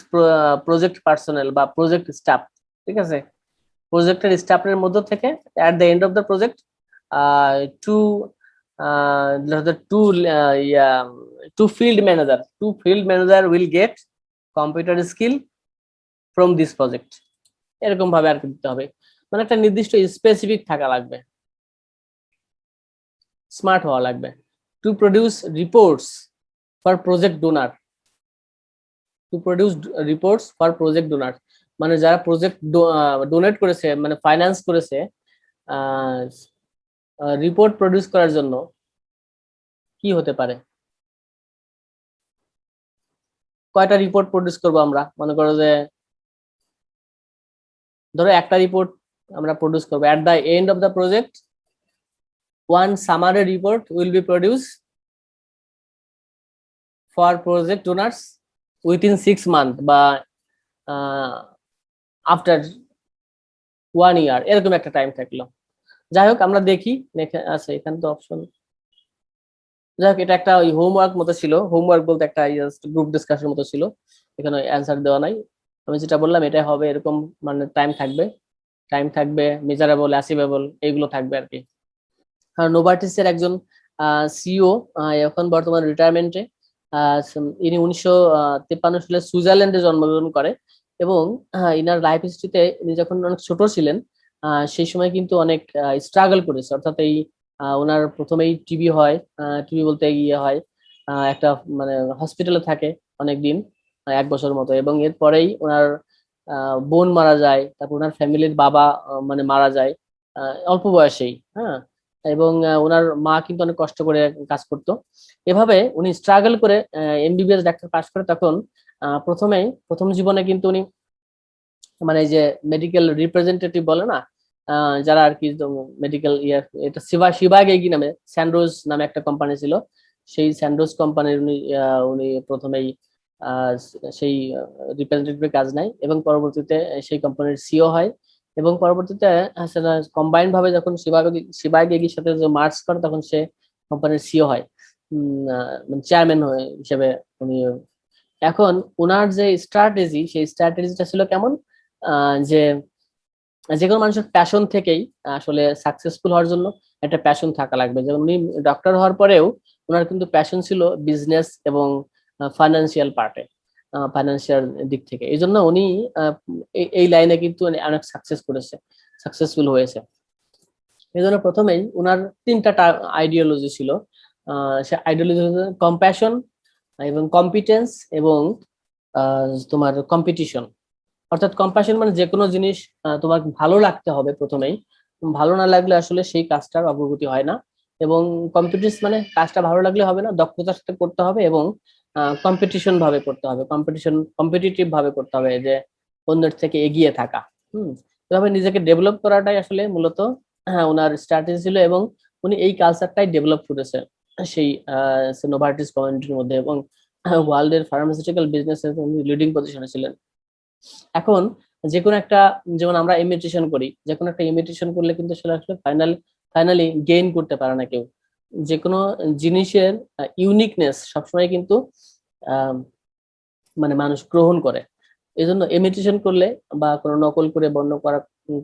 project personal বা প্রজেক্ট স্টাফ, ঠিক আছে? প্রজেক্টের স্টাফের মধ্যে থেকে at the end of the project to the two field manager will get computer skill from this project, এরকম ভাবে আর কি দিতে হবে, মানে একটা নির্দিষ্ট স্পেসিফিক থাকা লাগবে, স্মার্ট হওয়া লাগবে। To produce reports for project donor, to produce reports for project donor, মানে যারা প্রজেক্ট ডোনেট করেছে, মানে ফাইন্যান্স করেছে, রিপোর্ট প্রডিউস করার জন্য কি হতে পারে? কয়টা রিপোর্ট প্রডিউস করবো আমরা? মনে করো যে ধরো একটা রিপোর্ট আমরা প্রডিউস করবো। এট the end of the project one summary report will be produce for project donors within 6 months বা আফটার 1 year, এরকম একটা টাইম থাকলো। যাই হোক আমরা দেখি, আচ্ছা এখানে তো অপশন, যাই হোক এটা একটা ওই হোমওয়ার্ক মতো ছিল, হোমওয়ার্ক বলতে একটা গ্রুপ ডিসকাশন মতো ছিল, এখানে অ্যান্সার দেওয়া নাই। আমি যেটা বললাম এটাই হবে, এরকম মানে টাইম থাকবে, মেজারেবল, অ্যাচিভেবল, এইগুলো থাকবে আর কি। আর নোভার্টিসের একজন সিইও এখন বর্তমান রিটায়ারমেন্টে, ইনি 1953 সালে সুইজারল্যান্ডে জন্মগ্রহণ করে, এবং ইনার লাইফ হিস্ট্রিতে ইনি যখন অনেক ছোট ছিলেন সেই সময় কিন্তু অনেক স্ট্রাগল করেছে, অর্থাৎ এই ওনার প্রথমেই টিবি হয়, টিবি বলতে ইয়ে হয়, একটা মানে হসপিটালে থাকে অনেকদিন, 1 বছর মতো, এবং এরপরেই ওনার বোন মারা যায়, তারপর ওনার ফ্যামিলির বাবা মানে মারা যায় অল্প বয়সেই, হ্যাঁ, এবং ওনার মা কিন্তু অনেক কষ্ট করে কাজ করতো। এভাবে উনি স্ট্রাগল করে এমবিবিএস ডাক্তার পাশ করে, তখন প্রথম জীবনে কিন্তু উনি মানে এই যে মেডিকেল রিপ্রেজেন্টেটিভ বলে না, যারা আর কি মেডিকেল এটা শিবাগেগি নামে স্যান্ডোজ নামে একটা কোম্পানি ছিল, সেই স্যান্ডোজ কোম্পানির উনি প্রথমেই সেই রিপ্রেজেন্টেটিভের কাজ নেয়, এবং পরবর্তীতে সেই কোম্পানির সিও হয়, এবং পরবর্তীতে কম্বাইন্ড ভাবে যখন শিবাগেগির সাথে মার্চ করে তখন সে কোম্পানির সিও হয়, চেয়ারম্যান হিসেবে উনি। এখন ওনার যে স্ট্র্যাটেজি, সেই স্ট্র্যাটেজিটা ছিল কেমন, যে যে কোনো মানুষের প্যাশন থেকেই আসলে সাকসেসফুল হওয়ার জন্য একটা প্যাশন থাকা লাগবে। যেমন উনি ডক্টর হওয়ার পরেও ওনার কিন্তু প্যাশন ছিল বিজনেস এবং ফাইন্যান্সিয়াল পার্টে, ফাইন্যান্সিয়াল দিক থেকে। এই জন্য উনি এই লাইনে কিন্তু অনেক সাকসেসফুল হয়েছে। এই জন্য প্রথমেই ওনার 3টা আইডিওলজি ছিল, সে আইডিওলজি কম্প্যাশন এবং কম্পিটেন্স এবং তোমার কম্পিটিশন। অর্থাৎ কম্প্যাশন মানে যে কোনো জিনিস তোমার ভালো লাগতে হবে প্রথমেই, ভালো না লাগলে আসলে সেই কাজটার অগ্রগতি হয় না, এবং কম্পিটিশন মানে কাজটা ভালো লাগলে হবে না, দক্ষতার সাথে করতে হবে, এবং কম্পিটিশন ভাবে করতে হবে, কম্পিটিটিভ ভাবে করতে হবে, যে অন্যের থেকে এগিয়ে থাকা। এভাবে নিজেকে ডেভেলপ করাটাই আসলে মূলত ওনার স্ট্র্যাটেজি ছিল, এবং উনি এই কালচারটাই ডেভেলপ করেছে সেই নোভার্টিস কমিউনিটির মধ্যে, এবং ওয়ার্ল্ডের ফার্মাসিউটিক্যাল বিজনেসে উনি লিডিং পজিশনে ছিলেন। এখন যে কোনো একটা, যেমন আমরা ইমিটেশন করি, যে কোনো একটা ইমিটেশন করলে কিন্তু সেটা আসলে ফাইনালি গেইন করতে পারে না কেউ। যে কোনো জিনিসের ইউনিকনেস সবসময় কিন্তু মানে মানুষ গ্রহণ করে। এই জন্য ইমিটেশন করলে বা কোনো নকল করে বর্ণ করা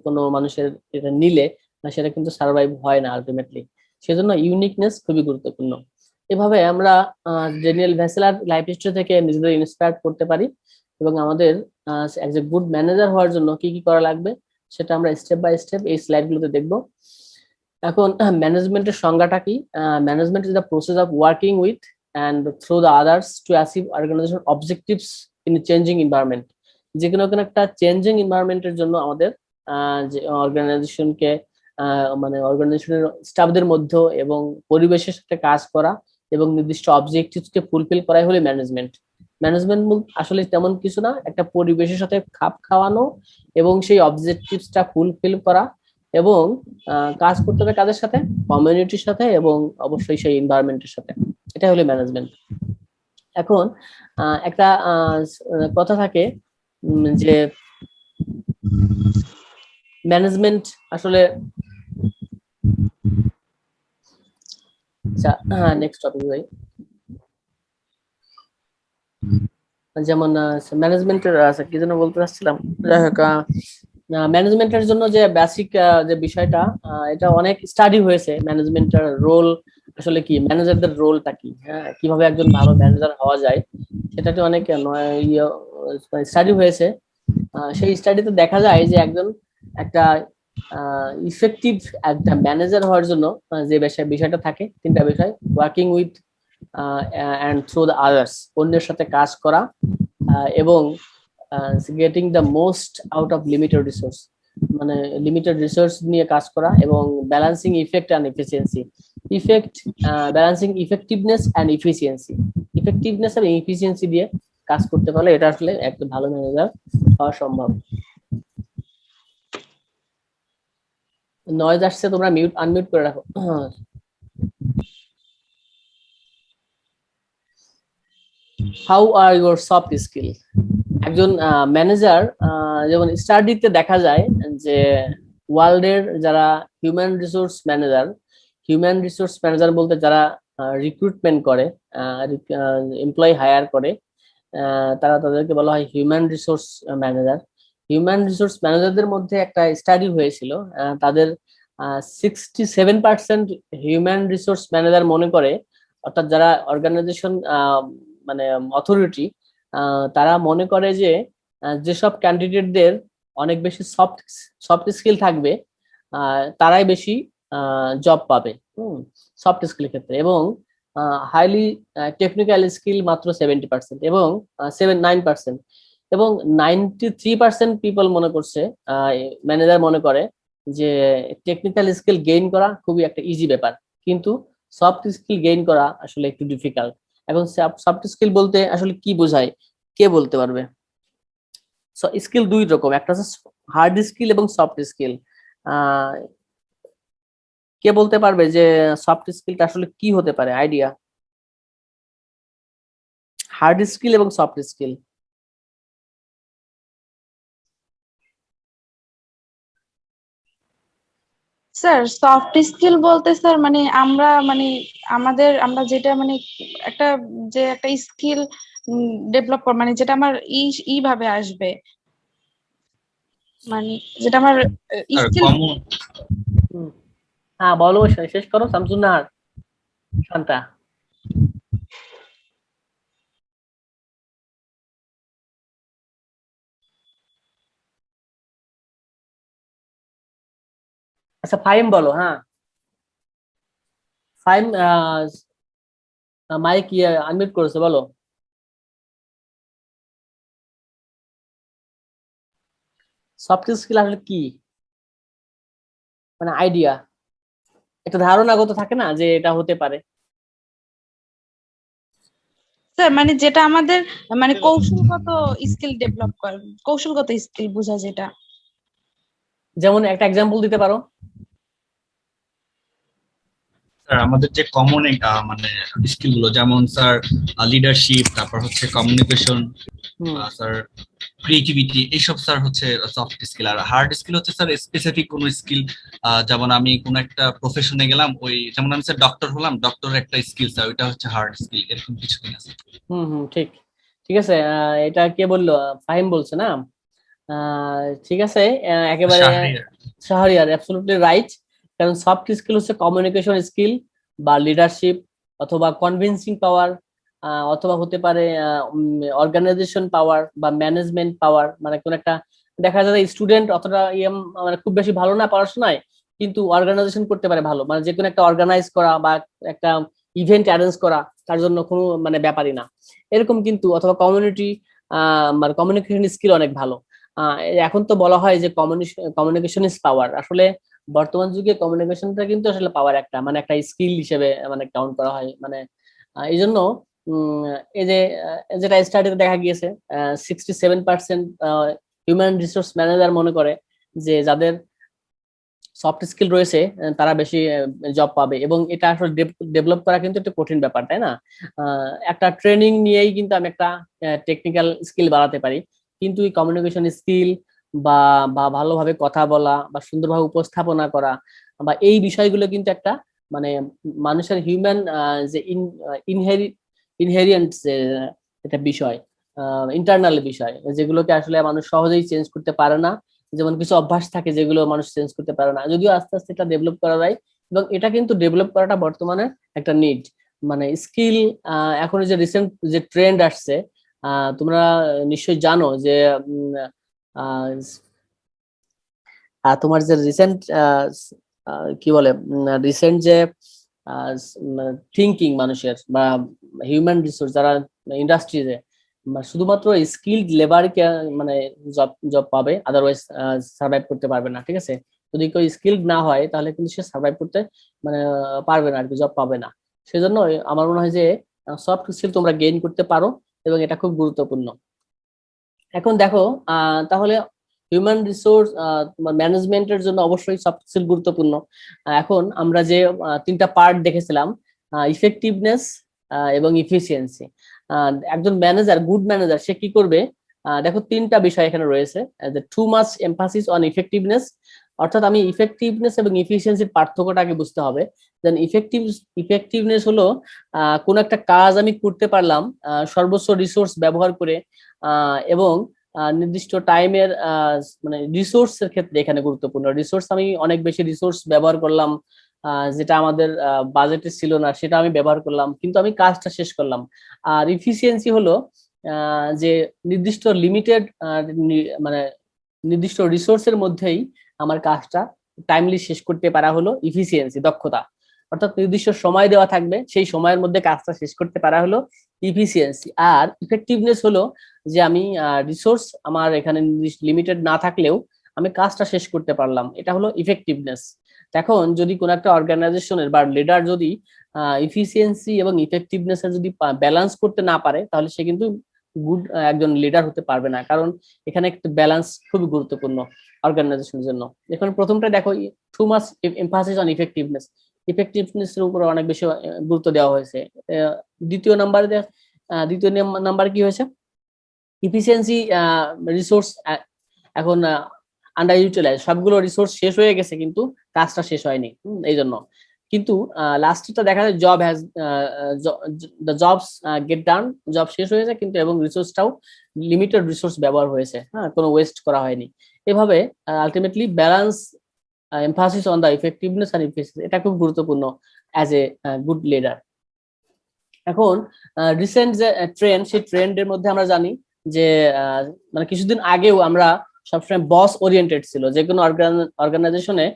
কোনো মানুষের এটা নিলে সেটা কিন্তু সার্ভাইভ হয় না আলটিমেটলি। সেজন্য ইউনিকনেস খুবই গুরুত্বপূর্ণ। এভাবে আমরা ড্যানিয়েল ভেসেলার লাইফ হিস্ট্রি থেকে নিজেদের ইন্সপায়ার করতে পারি, এবং আমাদের একজন গুড ম্যানেজার হওয়ার জন্য কি কি করা লাগবে সেটা আমরা স্টেপ বাই স্টেপ এই স্লাইডগুলোতে দেখব। এখন ম্যানেজমেন্টের সংজ্ঞাটা কি? Management is the process of working with and through the others to achieve organisation objectives in changing environment. যে কোনো একটা চেঞ্জিং এনভায়রনমেন্টের জন্য আমাদের যে অর্গানাইজেশনকে মানে অর্গানাইজেশনের স্টাফদের মধ্যে এবং পরিবেশের সাথে কাজ করা এবং নির্দিষ্ট অবজেক্টিভসকে ফুলফিল করাই হলো ম্যানেজমেন্ট। ম্যানেজমেন্ট আসলে তেমন কিছু না, একটা পরিবেশের সাথে খাপ খাওয়ানো এবং সেই অবজেক্টিভসটা ফুলফিল করা, এবং কাজ করতে হবে কাদের সাথে? কমিউনিটির সাথে, এবং অবশ্যই সেই এনভায়রনমেন্টের সাথে। এটা হলো ম্যানেজমেন্ট। এখন একটা কথা থাকে যে ম্যানেজমেন্ট আসলে, আচ্ছা নেক্সট টপিক ভাই, যেমন ম্যানেজমেন্টের কি যেন বলতে চাচ্ছিলাম, যাই হোক ম্যানেজমেন্টের জন্য যে বেসিক যে বিষয়টা, এটা অনেক স্টাডি হয়েছে, ম্যানেজমেন্টের রোল আসলে কি ম্যানেজারদের রোলটা কি, হ্যাঁ কিভাবে একজন ভালো ম্যানেজার হওয়া যায় সেটাতে অনেক স্টাডি হয়েছে। সেই স্টাডিতে দেখা যায় যে একজন একটা ইফেক্টিভ একটা ম্যানেজার হওয়ার জন্য যে বিষয়টা থাকে, তিনটা বিষয়: working with and through the others, অন্যের সাথে কাজ করা, এবং getting the most out of limited resource, মানে লিমিটেড রিসোর্স নিয়ে কাজ করা, এবং balancing effect and efficiency. Effect balancing effectiveness and efficiency, effectiveness এবং ইফিসিয়েন্সি দিয়ে কাজ করতে পারলে এটা আসলে একটা ভালো ম্যানেজার হওয়া সম্ভব। নয়েজ আসছে, তোমরা আনমিউট করে রাখো। How are your soft skill? একজন ম্যানেজার, যেমন স্টাডিতে দেখা যায় যে ওয়ার্ল্ডের যারা হিউম্যান রিসোর্স ম্যানেজার বলতে যারা রিক্রুটমেন্ট করে, এমপ্লয়ি হায়ার করে, তারা তাদেরকে বলা হয় human resource manager. Human resource ম্যানেজারদের মধ্যে একটা স্টাডি হয়েছিল, তাদের 67% হিউম্যান রিসোর্স ম্যানেজার মনে করে, অর্থাৎ যারা অর্গানাইজেশন মানে অথরিটি, তারা মনে করে যে যেসব ক্যান্ডিডেটদের অনেক বেশি সফট স্কিল থাকবে তারাই বেশি জব পাবে সফট স্কিলের ক্ষেত্রে, এবং হাইলি টেকনিক্যাল স্কিল মাত্র 70%, এবং 9%, এবং 93% পিপল মনে করছে, ম্যানেজার মনে করে যে টেকনিক্যাল স্কিল গেইন করা খুবই একটা ইজি ব্যাপার, কিন্তু সফট স্কিল গেইন করা আসলে একটু ডিফিকাল্ট। এখন সফট স্কিল বলতে আসলে কি বোঝায়, কে বলতে পারবে? স্কিল দুই রকম, একটা হচ্ছে হার্ড স্কিল এবং সফট স্কিল। কে বলতে পারবে যে সফট স্কিলটা আসলে কি হতে পারে? আইডিয়া, হার্ড স্কিল এবং soft skill. Sir soft skill বলতে স্যার মানে আমরা যেটা মানে একটা একটা স্কিল ডেভেলপ কর, মানে যেটা আমার ভাবে আসবে, মানে যেটা আমার স্কিল। হ্যাঁ বলো, শেষ করো শামসুন্নাহার, শান্তা। আচ্ছা ফাইম বলো। হ্যাঁ ফাইম, মাইক আনমিউট করেছে, বলো। সফট স্কিল আসলে কি, মানে আইডিয়া, একটা ধারণাগত থাকে না যে এটা হতে পারে। স্যার মানে যেটা আমাদের মানে কৌশলগত স্কিল ডেভেলপ করে, কৌশলগত স্কিল বোঝা যেটা। যেমন একটা এক্সাম্পল দিতে পারো? স্যার আমাদের যে কমন মানে স্কিল গুলো, যেমন স্যার লিডারশিপ, তারপর হচ্ছে কমিউনিকেশন, স্যার ক্রিয়েটিভিটি, এইসব স্যার হচ্ছে সফট স্কিল। আর হার্ড স্কিল হচ্ছে স্যার স্পেসিফিক কোন স্কিল, যেমন আমি কোন একটা প্রফেশনে গেলাম, ওই যেমন আমি স্যার ডক্টর হলাম, ডক্টর একটা স্কিল স্যার, ওইটা হচ্ছে হার্ড স্কিল, এরকম কিছু কিনা স্যার? ঠিক, ঠিক আছে। এটা কে বললো? ফাহিম বলছে না? ঠিক আছে, একেবারে শাহরিয়ার। Shahriar absolutely right. কারণ সফট স্কিল হচ্ছে কমিউনিকেশন স্কিল বা লিডারশিপ অথবা কনভিন্সিং পাওয়ার, অথবা হতে পারে অর্গানাইজেশন পাওয়ার বা ম্যানেজমেন্ট পাওয়ার। মানে কোন একটা, দেখা যায় স্টুডেন্ট অতটা মানে খুব বেশি ভালো না পড়াশোনায়, কিন্তু অর্গানাইজেশন করতে পারে ভালো, মানে যে কোনো একটা অর্গানাইজ করা বা একটা ইভেন্ট অ্যারেঞ্জ করা তার জন্য কোনো মানে ব্যাপারই না, এরকম। কিন্তু অথবা মানে কমিউনিকেশন স্কিল অনেক ভালো। এখন তো বলা হয় যে কমিউনিকেশন ইজ পাওয়ার। আসলে বর্তমান যুগে কমিউনিকেশনটা কিন্তু আসলে পাওয়ার একটা, মানে একটা স্কিল হিসেবে মানে কাউন্ট করা হয়। মানে এই জন্য এই যে যেটা স্টাডিতে দেখা গিয়েছে, 67% হিউম্যান রিসোর্স ম্যানেজার মনে করে যে যাদের সফট স্কিল রয়েছে তারা বেশি জব পাবে, এবং এটা আসলে ডেভেলপ করা কিন্তু একটা কঠিন ব্যাপার, তাই না? একটা ট্রেনিং নিয়েই কিন্তু আমি একটা টেকনিক্যাল স্কিল বাড়াতে পারি, কিন্তু এই কমিউনিকেশন স্কিল বা বা ভালোভাবে কথা বলা বা সুন্দরভাবে উপস্থাপনা করা বা এই বিষয়গুলো কিন্তু একটা মানে মানুষের হিউম্যান যে ইনহেরিয়েন্ট যে একটা বিষয়, ইন্টারনাল বিষয়, যেগুলোকে আসলে মানুষ সহজেই চেঞ্জ করতে পারে না। যেমন কিছু অভ্যাস থাকে যেগুলো মানুষ চেঞ্জ করতে পারে না, যদিও আস্তে আস্তে এটা ডেভেলপ করা যায়, এবং এটা কিন্তু ডেভেলপ করাটা বর্তমানে একটা নিড। মানে স্কিল, এখন যে রিসেন্ট যে ট্রেন্ড আসছে, তোমরা নিশ্চয়ই জানো যে উম, আহ, তোমার যে রিসেন্ট কি বলে, রিসেন্ট যে থিঙ্কিং মানুষের বা হিউম্যান রিসোর্স যারা ইন্ডাস্ট্রিতে শুধুমাত্র স্কিলড লেবারকে মানে জব জব পাবে, আদারওয়াইজ সার্ভাইভ করতে পারবে না, ঠিক আছে। যদি কেউ স্কিলড না হয় তাহলে কিন্তু সে সার্ভাইভ করতে মানে পারবে না আর কি, জব পাবে না। সেজন্য আমার মনে হয় যে সফট স্কিল তোমরা গেইন করতে পারো এবং এটা খুব গুরুত্বপূর্ণ। এখন দেখো, তাহলে হিউম্যান রিসোর্স তোমার ম্যানেজমেন্টের জন্য অবশ্যই সফট স্কিল গুরুত্বপূর্ণ। এখন আমরা যে তিনটা পার্ট দেখেছিলাম, ইফেক্টিভনেস এবং ইফিসিয়েন্সি। একজন ম্যানেজার, গুড ম্যানেজার, সে কি করবে? দেখো তিনটা বিষয় এখানে রয়েছে, যে too much emphasis on effectiveness, অর্থাৎ আমি ইফেক্টিভনেস এবং ইফিসিয়েন্সির পার্থক্যটা আগে বুঝতে হবে। দেন ইফেক্টিভনেস হলো কোন একটা কাজ আমি করতে পারলাম সর্বোচ্চ রিসোর্স ব্যবহার করে, এবং নির্দিষ্ট টাইমের মানে রিসোর্সের ক্ষেত্রে এখানে গুরুত্বপূর্ণ। রিসোর্স, আমি অনেক বেশি রিসোর্স ব্যবহার করলাম, যেটা আমাদের বাজেটে ছিল না, সেটা আমি ব্যবহার করলাম, কিন্তু আমি কাজটা শেষ করলাম। আর ইফিসিয়েন্সি হলো যে নির্দিষ্ট লিমিটেড মানে নির্দিষ্ট রিসোর্সের মধ্যেই আমার কাজটা টাইমলি শেষ করতে পারা হলো ইফিসিয়েন্সি, দক্ষতা। অর্থাৎ নির্দিষ্ট সময় দেওয়া থাকবে, সেই সময়ের মধ্যে কাজটা শেষ করতে পারা হলো ইফিসিয়েন্সি। আর ইফেক্টিভনেস হলো যে আমি রিসোর্স আমার এখানে লিমিটেড না থাকলেও আমি কাজটা শেষ করতে পারলাম, এটা হলো ইফেক্টিভনেস। এখন যদি কোনো একটা অর্গানাইজেশনের বা লিডার যদি ইফিসিয়েন্সি এবং ইফেক্টিভনেস যদি ব্যালেন্স করতে না পারে, তাহলে সে কিন্তু গুড একজন লিডার হতে পারবে না, কারণ এখানে একটা ব্যালেন্স খুবই গুরুত্বপূর্ণ অর্গানাইজেশনের জন্য। এখন প্রথমটা দেখো, too much emphasis on effectiveness, effectiveness এর উপর অনেক বেশি গুরুত্ব দেওয়া হয়েছে। দ্বিতীয় নাম্বার কি হয়েছে? ইফিসিয়েন্সি রিসোর্স এখন আন্ডার ইউটিলাইজ, সবগুলো রিসোর্স শেষ হয়ে গেছে কিন্তু কাজটা শেষ হয়নি, এই জন্য। কিন্তু লাস্টটা দেখা যায় job has the jobs gate done, job শেষ হয়েছে কিন্তু এবং রিসোর্সটাও লিমিটেড রিসোর্স ব্যবহার হয়েছে, হ্যাঁ, কোনো ওয়েস্ট করা হয়নি। এভাবে ultimately balance, emphasis on the effectiveness and efficiency, এটা খুব গুরুত্বপূর্ণ অ্যাজ এ গুড লিডার। এখন রিসেন্ট যে ট্রেন্ড, সেই ট্রেন্ডের মধ্যে আমরা জানি যে মানে কিছুদিন আগেও আমরা সবসময় বস ওরিয়েন্টেড ছিল, যে কোনো অর্গানাইজেশনে,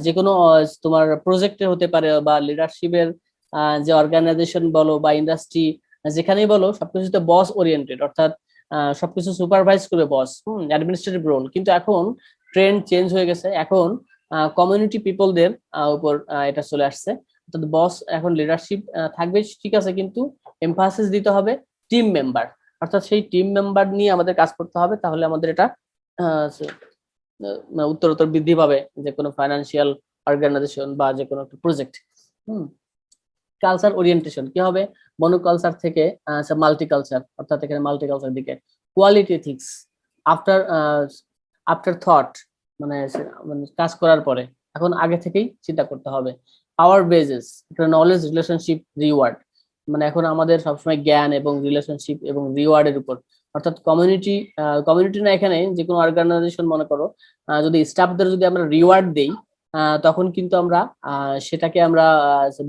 যে কোনো তোমার প্রজেক্টে হতে পারে বা লিডারশিপের যে অর্গানাইজেশন বলো বা ইন্ডাস্ট্রি, যেখানেই বলো সবকিছুতে বস ওরিয়েন্টেড, অর্থাৎ সবকিছু সুপারভাইজ করবে বস, অ্যাডমিনিস্ট্রেটিভ রোল। কিন্তু এখন ট্রেন্ড চেঞ্জ হয়ে গেছে, এখন কমিউনিটি পিপলদের উপর এটা চলে আসছে। অর্থাৎ বস এখন লিডারশিপ থাকবে ঠিক আছে, কিন্তু এমফাসিস দিতে হবে টিম মেম্বার, অর্থাৎ সেই টিম মেম্বার নিয়ে আমাদের কাজ করতে হবে, তাহলে আমাদের এটা উত্তরোত্তর বৃদ্ধি পাবে যে কোনো ফাইন্যান্সিয়াল অর্গানাইজেশন বা যে কোনো একটা প্রজেক্ট। কালচার ওরিয়েন্টেশন কি হবে? মনোকালচার থেকে মাল্টিকালচার, অর্থাৎ এখানে মাল্টিকালচার দিকে। Quality ethics, after after thought, মানে কাজ করার পরে, এখন আগে থেকেই চিন্তা করতে হবে। পাওয়ার বেসিস, নলেজ, রিলেশনশিপ, রিওয়ার্ড, মানে এখন আমাদের সবসময় জ্ঞান এবং রিলেশনশিপ এবং রিওয়ার্ডের উপর, অর্থাৎ কমিউনিটি না, এখানে যে কোনো অর্গানাইজেশন মনে করো, যদি স্টাফদের যদি আমরা রিওয়ার্ড দেই, তখন কিন্তু আমরা সেটাকে আমরা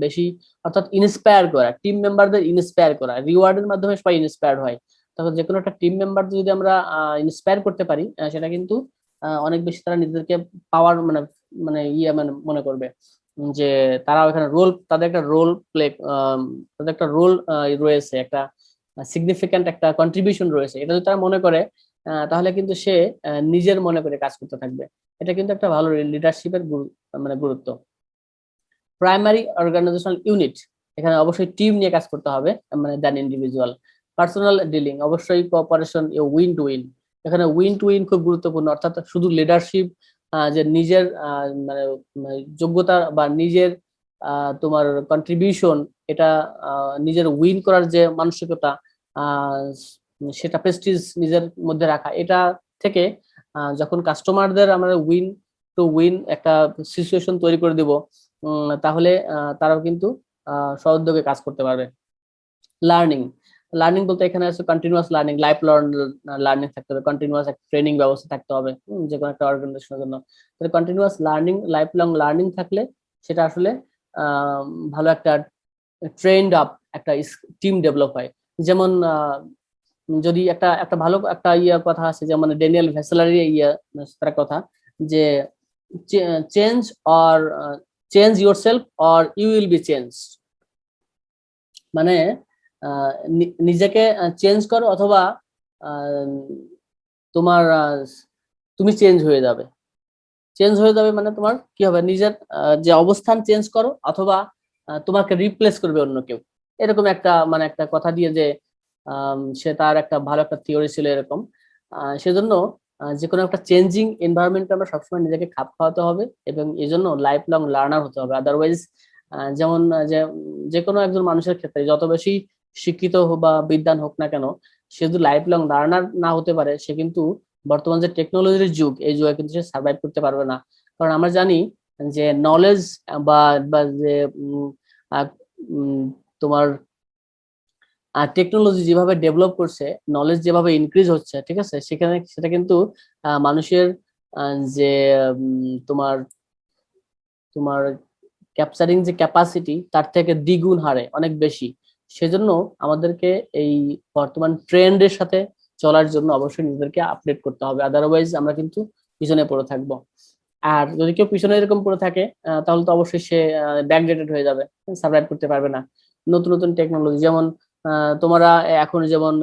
বেশি, অর্থাৎ ইন্সপায়ার করা, টিম মেম্বারদের ইন্সপায়ার করা, রিওয়ার্ডের মাধ্যমে সবাই ইন্সপায়ার হয়। তখন যে কোনো একটা টিম মেম্বার যদি আমরা ইন্সপায়ার করতে পারি, সেটা কিন্তু অনেক বেশি তারা নিজেদেরকে পাওয়ার মানে মানে মানে মনে করবে যে তারা এখানে রোল, তাদের একটা রোল প্লে, তাদের একটা রোল রয়েছে, একটা সিগনিফিক্যান্ট একটা কন্ট্রিবিউশন রয়েছে, এটা যদি তারা মনে করে, তাহলে কিন্তু সে নিজের মনে করে কাজ করতে থাকবে। এটা কিন্তু একটা ভালো লিডারশিপের মানে গুরুত্ব। প্রাইমারি অর্গানাইজেশনাল ইউনিট, এখানে অবশ্যই টিম নিয়ে কাজ করতে হবে, মানে দেন ইন্ডিভিজুয়াল। পার্সোনাল ডিলিং, অবশ্যই কোঅপারেশন, উইন টু উইন, এখানে উইন টু উইন খুব গুরুত্বপূর্ণ, অর্থাৎ শুধু লিডারশিপ যে নিজের যোগ্যতা বা নিজের তোমার কন্ট্রিবিউশন, এটা নিজের উইন করার যে মানসিকতা, সেটা প্রেস্টিজ নিজের মধ্যে রাখা, এটা থেকে যখন কাস্টমারদের আমরা উইন টু উইন একটা সিচুয়েশন তৈরি করে দিব, তাহলে তারাও কিন্তু সহযোগে কাজ করতে পারবে। লার্নিং, লার্নিং বলতে এখানে আছে কন্টিনিউয়াস লার্নিং, লাইফ লার্নিং থাকতে হবে, কন্টিনিউয়াস একটা ট্রেনিং ব্যবস্থা থাকতে হবে যে কোনো একটা অর্গানাইজেশনের জন্য। Continuous learning, life long learning থাকলে সেটা আসলে ভালো একটা ট্রেন্ড আপ একটা টিম ডেভেলপ হয়। যেমন যদি একটা একটা ভালো একটা কথা আছে, যেমন ড্যানিয়েল ভেসেলারি তার কথা, যে change or change yourself or you will be change. মানে নিজেকে চেঞ্জ করো অথবা আহ, তোমার তুমি চেঞ্জ হয়ে যাবে। চেঞ্জ হয়ে যাবে মানে তোমার কি হবে, নিজের যে অবস্থান চেঞ্জ করো, অথবা তোমাকে রিপ্লেস করবে অন্য কেউ। এরকম একটা মানে একটা কথা দিয়ে যে সে তার একটা ভালো একটা থিওরি ছিল এরকম। সেজন্য যে কোনো একটা চেঞ্জিং এনভায়রনমেন্টে আমরা সবসময় নিজেকে খাপ খাওয়াতে হবে, এবং এই জন্য লাইফ লং লার্নার হতে হবে। আদারওয়াইজ যেমন যে কোনো একজন মানুষের ক্ষেত্রে যত বেশি শিক্ষিত হোক বা বিদ্বান হোক না কেন, সে যদি লাইফ লং লার্নার না হতে পারে, সে কিন্তু বর্তমান যে টেকনোলজির যুগ, এই যুগে কিন্তু সে সার্ভাইভ করতে পারবে না। কারণ আমরা জানি যে নলেজ বা বা যে আহ, উম, তোমার টেকনোলজি যেভাবে ডেভেলপ করছে, নলেজ যেভাবে ইনক্রিজ হচ্ছে, ঠিক আছে, সেখানে সেটা কিন্তু মানুষের যে তোমার তোমার ক্যাপচারিং যে ক্যাপাসিটি তার থেকে দ্বিগুণ হারে অনেক বেশি। সেজন্য আমাদেরকে এই বর্তমান ট্রেন্ডের সাথে চলার জন্য অবশ্যই নিজেদেরকে আপডেট করতে হবে, আদারওয়াইজ আমরা কিন্তু পিছনে পড়ে থাকবো। আর যদি কেউ পিছনে এরকম পড়ে থাকে, তাহলে তো অবশ্যই সে ব্যাকডেটেড হয়ে যাবে, সার্ভাইভ করতে পারবে না। নতুন নতুন টেকনোলজি যেমন তোমরা এখন যেমন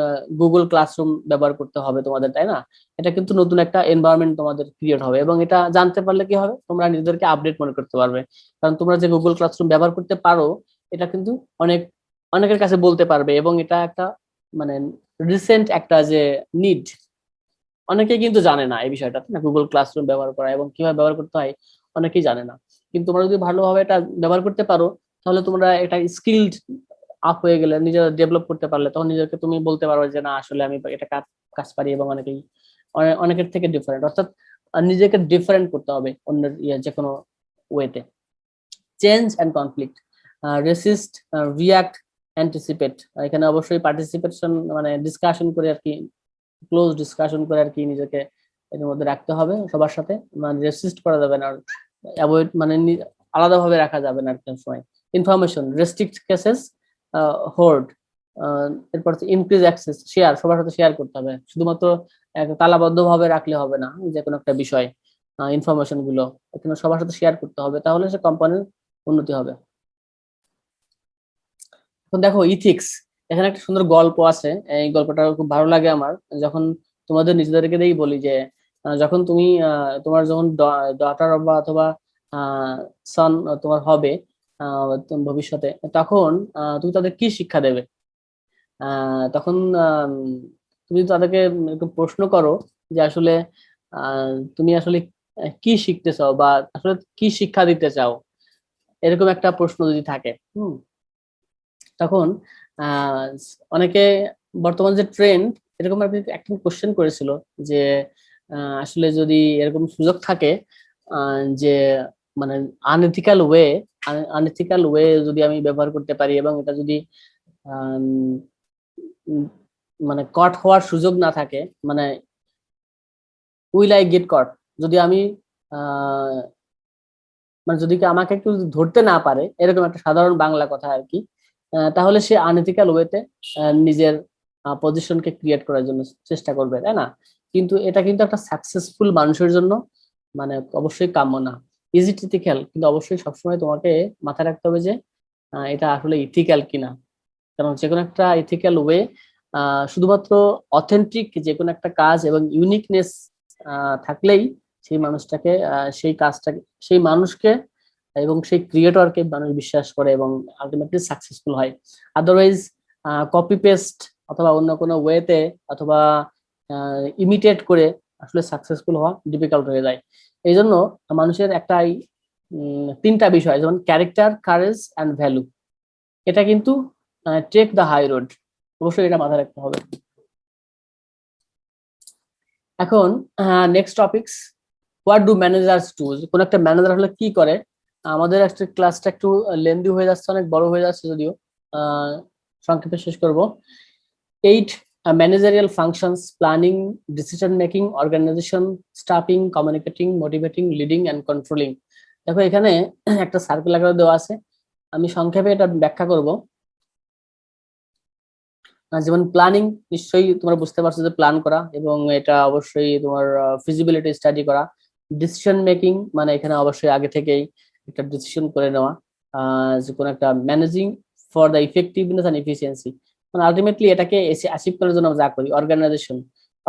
গুগল ক্লাসরুম ব্যবহার করতে হবে তোমাদের, তাই না? এটা কিন্তু নতুন একটা এনভায়রনমেন্ট তোমাদের ক্রিয়েট হবে, এবং এটা জানতে পারলে কি হবে, তোমরা নিজেদেরকে আপডেট মনে করতে পারবে। কারণ তোমরা যে গুগল ক্লাসরুম ব্যবহার করতে পারো, এটা কিন্তু অনেক অনেকের কাছে বলতে পারবে, এবং এটা একটা মানে রিসেন্ট একটা যে নিড, অনেকে কিন্তু জানে না এই বিষয়টা, না গুগল ক্লাসরুম ব্যবহার করা এবং কিভাবে ব্যবহার করতে হয় অনেকেই জানে না। কিন্তু তোমরা যদি ভালোভাবে এটা ব্যবহার করতে পারো, তাহলে তোমরা এটা স্কিলড আপ হয়ে গেলে, নিজেরা ডেভেলপ করতে পারলে, তখন নিজেকে তুমি বলতে পারো যে না আসলে আমি এটা কাজ কাজ পারি, এবং অনেকের থেকে ডিফারেন্ট। অর্থাৎ নিজেকে ডিফারেন্ট করতে হবে অন্যের যে কোনো ওয়েতে। Change and conflict, resist, react, anticipate. এখানে অবশ্যই পার্টিসিপেশন মানে ডিসকাশন করে আর কি, ক্লোজ ডিসকাশন করে আর কি নিজেকে এর মধ্যে রাখতে হবে সবার সাথে। মানে রেসিস্ট করা যাবে না, অ্যাভয়েড মানে আলাদাভাবে রাখা যাবে না আর কি সময়। Information, restrict cases, hoard. এরপর ইনক্রিজ অ্যাক্সেস, শেয়ার, সবার সাথে শেয়ার করতে হবে, শুধুমাত্র তালাবদ্ধ ভাবে রাখলে হবে না যে কোনো একটা বিষয়। ইনফরমেশন গুলো এখানে সবার সাথে শেয়ার করতে হবে, তাহলে সে কোম্পানির উন্নতি হবে। এখন দেখো ইথিক্স, এখানে একটা সুন্দর গল্প আছে, এই গল্পটা খুব ভালো লাগে আমার। যখন তোমাদের নিজেদেরকে দিয়েই বলি যে যখন তুমি তোমার যখন ডটার বা অথবা সন তোমার হবে ভবিষ্যতে, তখন তুমি তাদের কি শিক্ষা দেবে? তখন তুমি তাদেরকে একটু প্রশ্ন করো যে আসলে তুমি আসলে কি শিখতে চাও, বা আসলে কি শিক্ষা দিতে চাও, এরকম একটা প্রশ্ন যদি থাকে, তখন আহ অনেকে, বর্তমান যে ট্রেন্ড, এরকম একটা কোশ্চেন করেছিল যে আসলে যদি এরকম সুযোগ থাকে যে মানে আনএথিক্যাল ওয়ে আনএথিক্যাল ওয়ে যদি আমি ব্যবহার করতে পারি, এবং এটা যদি আম, উম, মানে কট হওয়ার সুযোগ না থাকে, মানে উইল আই গেট কট, যদি আমি আহ মানে যদি আমাকে কেউ ধরতে না পারে, এরকম একটা সাধারণ বাংলা কথা আর কি, তাহলে সে আনএথিক্যাল ওয়েতে নিজের পজিশনকে ক্রিয়েট করার জন্য চেষ্টা করবে, তাই না? কিন্তু এটা কিন্তু একটা সাকসেসফুল মানুষের জন্য মানে অবশ্যই কাম্য না। ইজ ইট ইথিক্যাল, কিন্তু অবশ্যই সবসময় তোমাকে মাথায় রাখতে হবে যে এটা আসলে ইথিক্যাল কিনা। কারণ যে কোনো একটা ইথিক্যাল ওয়ে, শুধুমাত্র অথেন্টিক যে কোনো একটা কাজ এবং ইউনিকনেস থাকলেই সেই মানুষটাকে সেই কাজটাকে, সেই মানুষকে এবং সেই ক্রিয়েটরকে মানুষ বিশ্বাস করে এবং আলটিমেটলি সাকসেসফুল হয়। আদারওয়াইজ কপি পেস্ট অথবা অন্য কোনো ওয়েতে অথবা ইমিটেট করে আসলে সাকসেসফুল হওয়া ডিফিকাল্ট হয়ে যায়। এই জন্য মানুষের একটাই তিনটা বিষয়, যেমন ক্যারেক্টার, কারেজ অ্যান্ড ভ্যালু, এটা কিন্তু টেক দ্য হাই রোড, অবশ্যই এটা মাথায় রাখতে হবে। এখন next topics, what do managers do, কোন একটা ম্যানেজার হলে কি করে। আমাদের একটা ক্লাসটা একটু লেন্দি হয়ে যাচ্ছে, অনেক বড় হয়ে যাচ্ছে যদিও, সংক্ষেপে শেষ করব। 8 managerial functions: planning, decision making, organisation, staffing, communicating, motivating, leading and controlling. দেখো এখানে একটা সার্কেল আকারে দেওয়া আছে, আমি সংক্ষেপে এটা ব্যাখ্যা করব। যেমন প্ল্যানিং, নিশ্চয়ই তোমরা বুঝতে পারছো যে প্ল্যান করা, এবং এটা অবশ্যই তোমার ফিজিবিলিটি স্টাডি করা। ডিসিশন মেকিং মানে এখানে অবশ্যই আগে থেকেই একটা ডিসিশন করে নেওয়া, যে কোনো একটা managing for the effectiveness and efficiency, মানে আলটিমেটলি এটাকে অ্যাচিভ করার জন্য আমরা যা করি। অর্গানাইজেশন,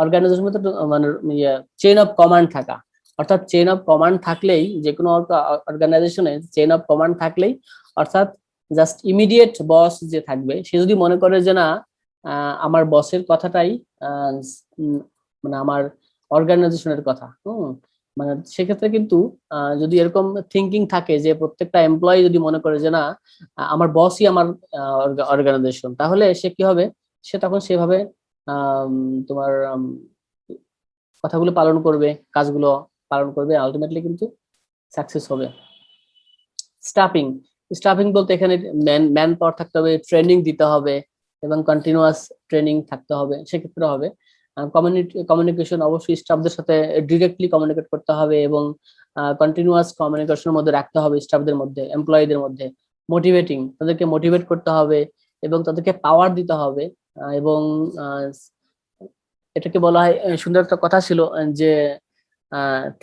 অর্গানাইজেশন মধ্যে মানে চেইন অফ কমান্ড থাকা, অর্থাৎ চেইন অফ কমান্ড থাকলেই যে কোনো অর্গানাইজেশনে চেইন অফ কমান্ড থাকলেই, অর্থাৎ জাস্ট ইমিডিয়েট বস যে থাকবে সে যদি মনে করে যে না আমার বসের কথাটাই আহ, মানে আমার অর্গানাইজেশনের কথা, মানে সেক্ষেত্রে কিন্তু যদি এরকম থিঙ্কিং থাকে যে প্রত্যেকটা এমপ্লয়ি যদি মনে করে যে না আমার বসই আমার অর্গানাইজেশন, তাহলে সে কি হবে, সে তখন সেভাবে আম, তোমার কথাগুলো পালন করবে, কাজগুলো পালন করবে, আলটিমেটলি কিন্তু সাকসেস হবে। স্টাফিং, স্টাফিং বলতে এখানে ম্যান ম্যান পাওয়ার থাকতে হবে, ট্রেনিং দিতে হবে, এবং কন্টিনিউয়াস ট্রেনিং থাকতে হবে, সেক্ষেত্রে হবে। কমিউনিকেশন, অবশ্যই স্টাফদের সাথে ডিরেক্টলি কমিউনিকেট করতে হবে, এবং কন্টিনিউয়াস কমিউনিকেশনের মধ্যে রাখতে হবে স্টাফদের মধ্যে, এমপ্লয়ীদের মধ্যে। মোটিভেটিং, তাদেরকে মোটিভেট করতে হবে এবং তাদেরকে পাওয়ার দিতে হবে। এবং আহ, এটাকে বলা হয়, সুন্দর একটা কথা ছিল যে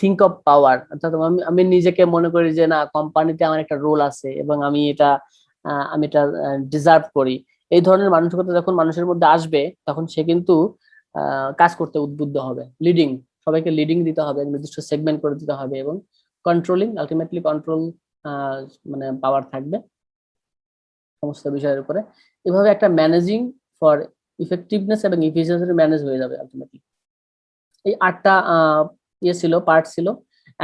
থিঙ্ক অফ পাওয়ার, অর্থাৎ আমি আমি নিজেকে মনে করি যে না কোম্পানিতে আমার একটা রোল আছে এবং আমি এটা ডিজার্ভ করি। এই ধরনের মানসিকতা যখন মানুষের মধ্যে আসবে তখন সে কিন্তু কাজ করতে উদ্বুদ্ধ হবে। লিডিং, সবাইকে লিডিং দিতে হবে, নির্দিষ্ট সেগমেন্ট করে দিতে হবে, এবং কন্ট্রোলিং, আলটিমেটলি কন্ট্রোল মানে পাওয়ার থাকবে সমস্ত বিষয়ের উপরে। এভাবে একটা ম্যানেজিং ফর ইফেক্টিভনেস এবং ইফিসিয়েন্সি ম্যানেজ হয়ে যাবে আলটিমেটলি। এই 8টা ইয়ে ছিল, পার্ট ছিল।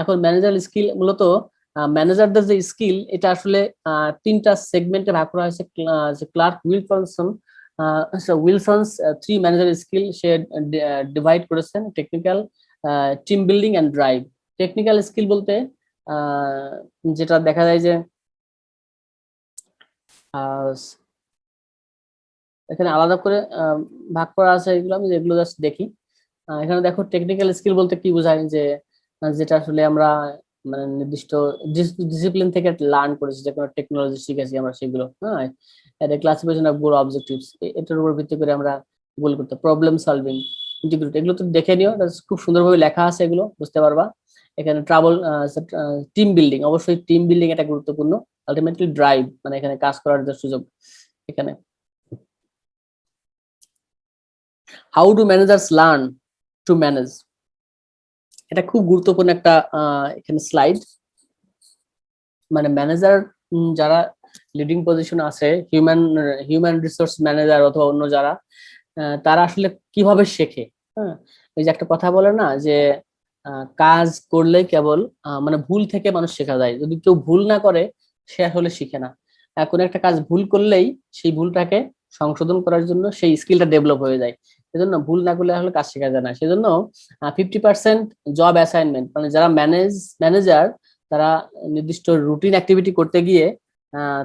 এখন ম্যানেজার স্কিল, মূলত ম্যানেজারদের যে স্কিল, এটা আসলে 3টা সেগমেন্টে ভাগ করা হয়েছে। যে Clark Wilson, Wilson's 3 manager skill সে ডিভাইড করেছেন: technical, team building and drive. Technical skill বলতে যেটা দেখা যায় যে আহ, এখানে আলাদা করে ভাগ করা আছে, এগুলো আমি যেগুলো জাস্ট দেখি। এখানে দেখো টেকনিক্যাল স্কিল বলতে কি বোঝায়, যে যেটা আসলে আমরা মানে নির্দিষ্ট ডিসিপ্লিন থেকে লার্ন করেছি, যে কোনো টেকনোলজি শিখেছি আমরা, সেগুলো। হ্যাঁ, এটা ক্লাসিফিকেশন অফ গোল অবজেক্টিভস, এটার উপর ভিত্তি করে আমরা গোল করতে, প্রবলেম সলভিং, ইন্টিগ্রিটি, এগুলো তো দেখে নিও, এটা খুব সুন্দরভাবে লেখা আছে, এগুলো বুঝতে পারবা। এখানে ট্রাবল, টিম বিল্ডিং, অবশ্যই টিম বিল্ডিং এটা গুরুত্বপূর্ণ। আলটিমেটলি ড্রাইভ, মানে এখানে কাজ করার যে সুযোগ। এখানে how do managers learn to manage, এটা খুব গুরুত্বপূর্ণ একটা এখানে স্লাইড। মানে ম্যানেজার যারা লিডিং পজিশন আছে, হিউম্যান রিসোর্স ম্যানেজার অথবা অন্য যারা, তারা আসলে কিভাবে শেখে। হ্যাঁ, এই যে একটা কথা বলে না যে কাজ করলে কেবল মানে ভুল থেকে মানুষ শেখা যায়, যদি কেউ ভুল না করে সে আসলে শিখে না। কোনো একটা কাজ ভুল করলেই সেই ভুলটাকে সংশোধন করার জন্য সেই স্কিলটা ডেভেলপ হয়ে যায়। সেজন্য ভুল না করলে আসলে কাজ শেখা যায় না। সেজন্য 50% জব অ্যাসাইনমেন্ট, মানে যারা ম্যানেজার, তারা নির্দিষ্ট রুটিন অ্যাক্টিভিটি করতে গিয়ে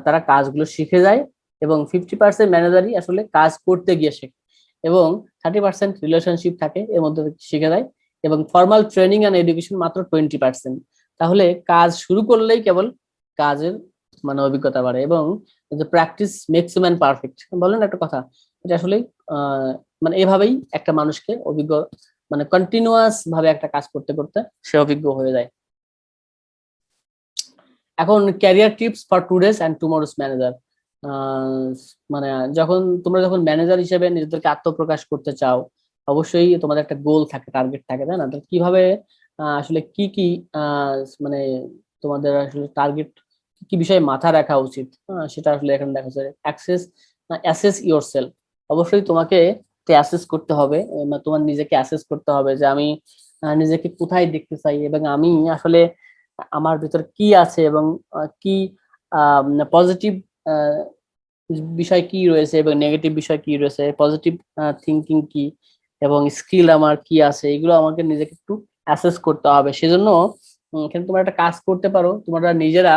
তারা কাজগুলো শিখে যায়, এবং 50% ম্যানেজারই আসলে কাজ করতে গিয়ে শেখে, এবং 30% রিলেশনশিপ থাকে এর মধ্যে শিখে যায়, এবং ফর্মাল ট্রেনিং অ্যান্ড এডুকেশন মাত্র 20%। তাহলে কাজ শুরু করলেই কেবল কাজের মানে অভিজ্ঞতা বাড়ে, এবং প্র্যাকটিস মেক্স ম্যান পারফেক্ট বলেন একটা কথা, এটা আসলে মানে এভাবেই একটা মানুষকে অভিজ্ঞ, মানে কন্টিনিউয়াস ভাবে একটা কাজ করতে করতে সে অভিজ্ঞ হয়ে যায়। এখন career tips for today's and tomorrow's manager, মানে যখন ম্যানেজার হিসেবে নিজেদেরকে আত্মপ্রকাশ করতে চাও, অবশ্যই তোমাদের একটা গোল থাকে, টার্গেট থাকে, তাই না? তো কিভাবে আসলে কি কি মানে তোমাদের আসলে টার্গেট, কি বিষয়ে মাথা রাখা উচিত, সেটা আসলে এখানে দেখা যায়। অ্যাসেস ইয়োর সেলফ, অবশ্যই তোমাকে অ্যাসেস করতে হবে, তোমার নিজেকে অ্যাসেস করতে হবে যে আমি নিজেকে কোথায় দেখতে চাই, এবং আমি আসলে আমার ভিতর কি আছে, এবং কি পজিটিভ বিষয় কি রয়েছে এবং নেগেটিভ বিষয় কি রয়েছে, পজিটিভ থিঙ্কিং কি এবং স্কিল আমার কি আছে, এগুলো আমাকে নিজেকে একটু অ্যাসেস করতে হবে। সেজন্য এখানে তোমরা একটা কাজ করতে পারো, তোমরা নিজেরা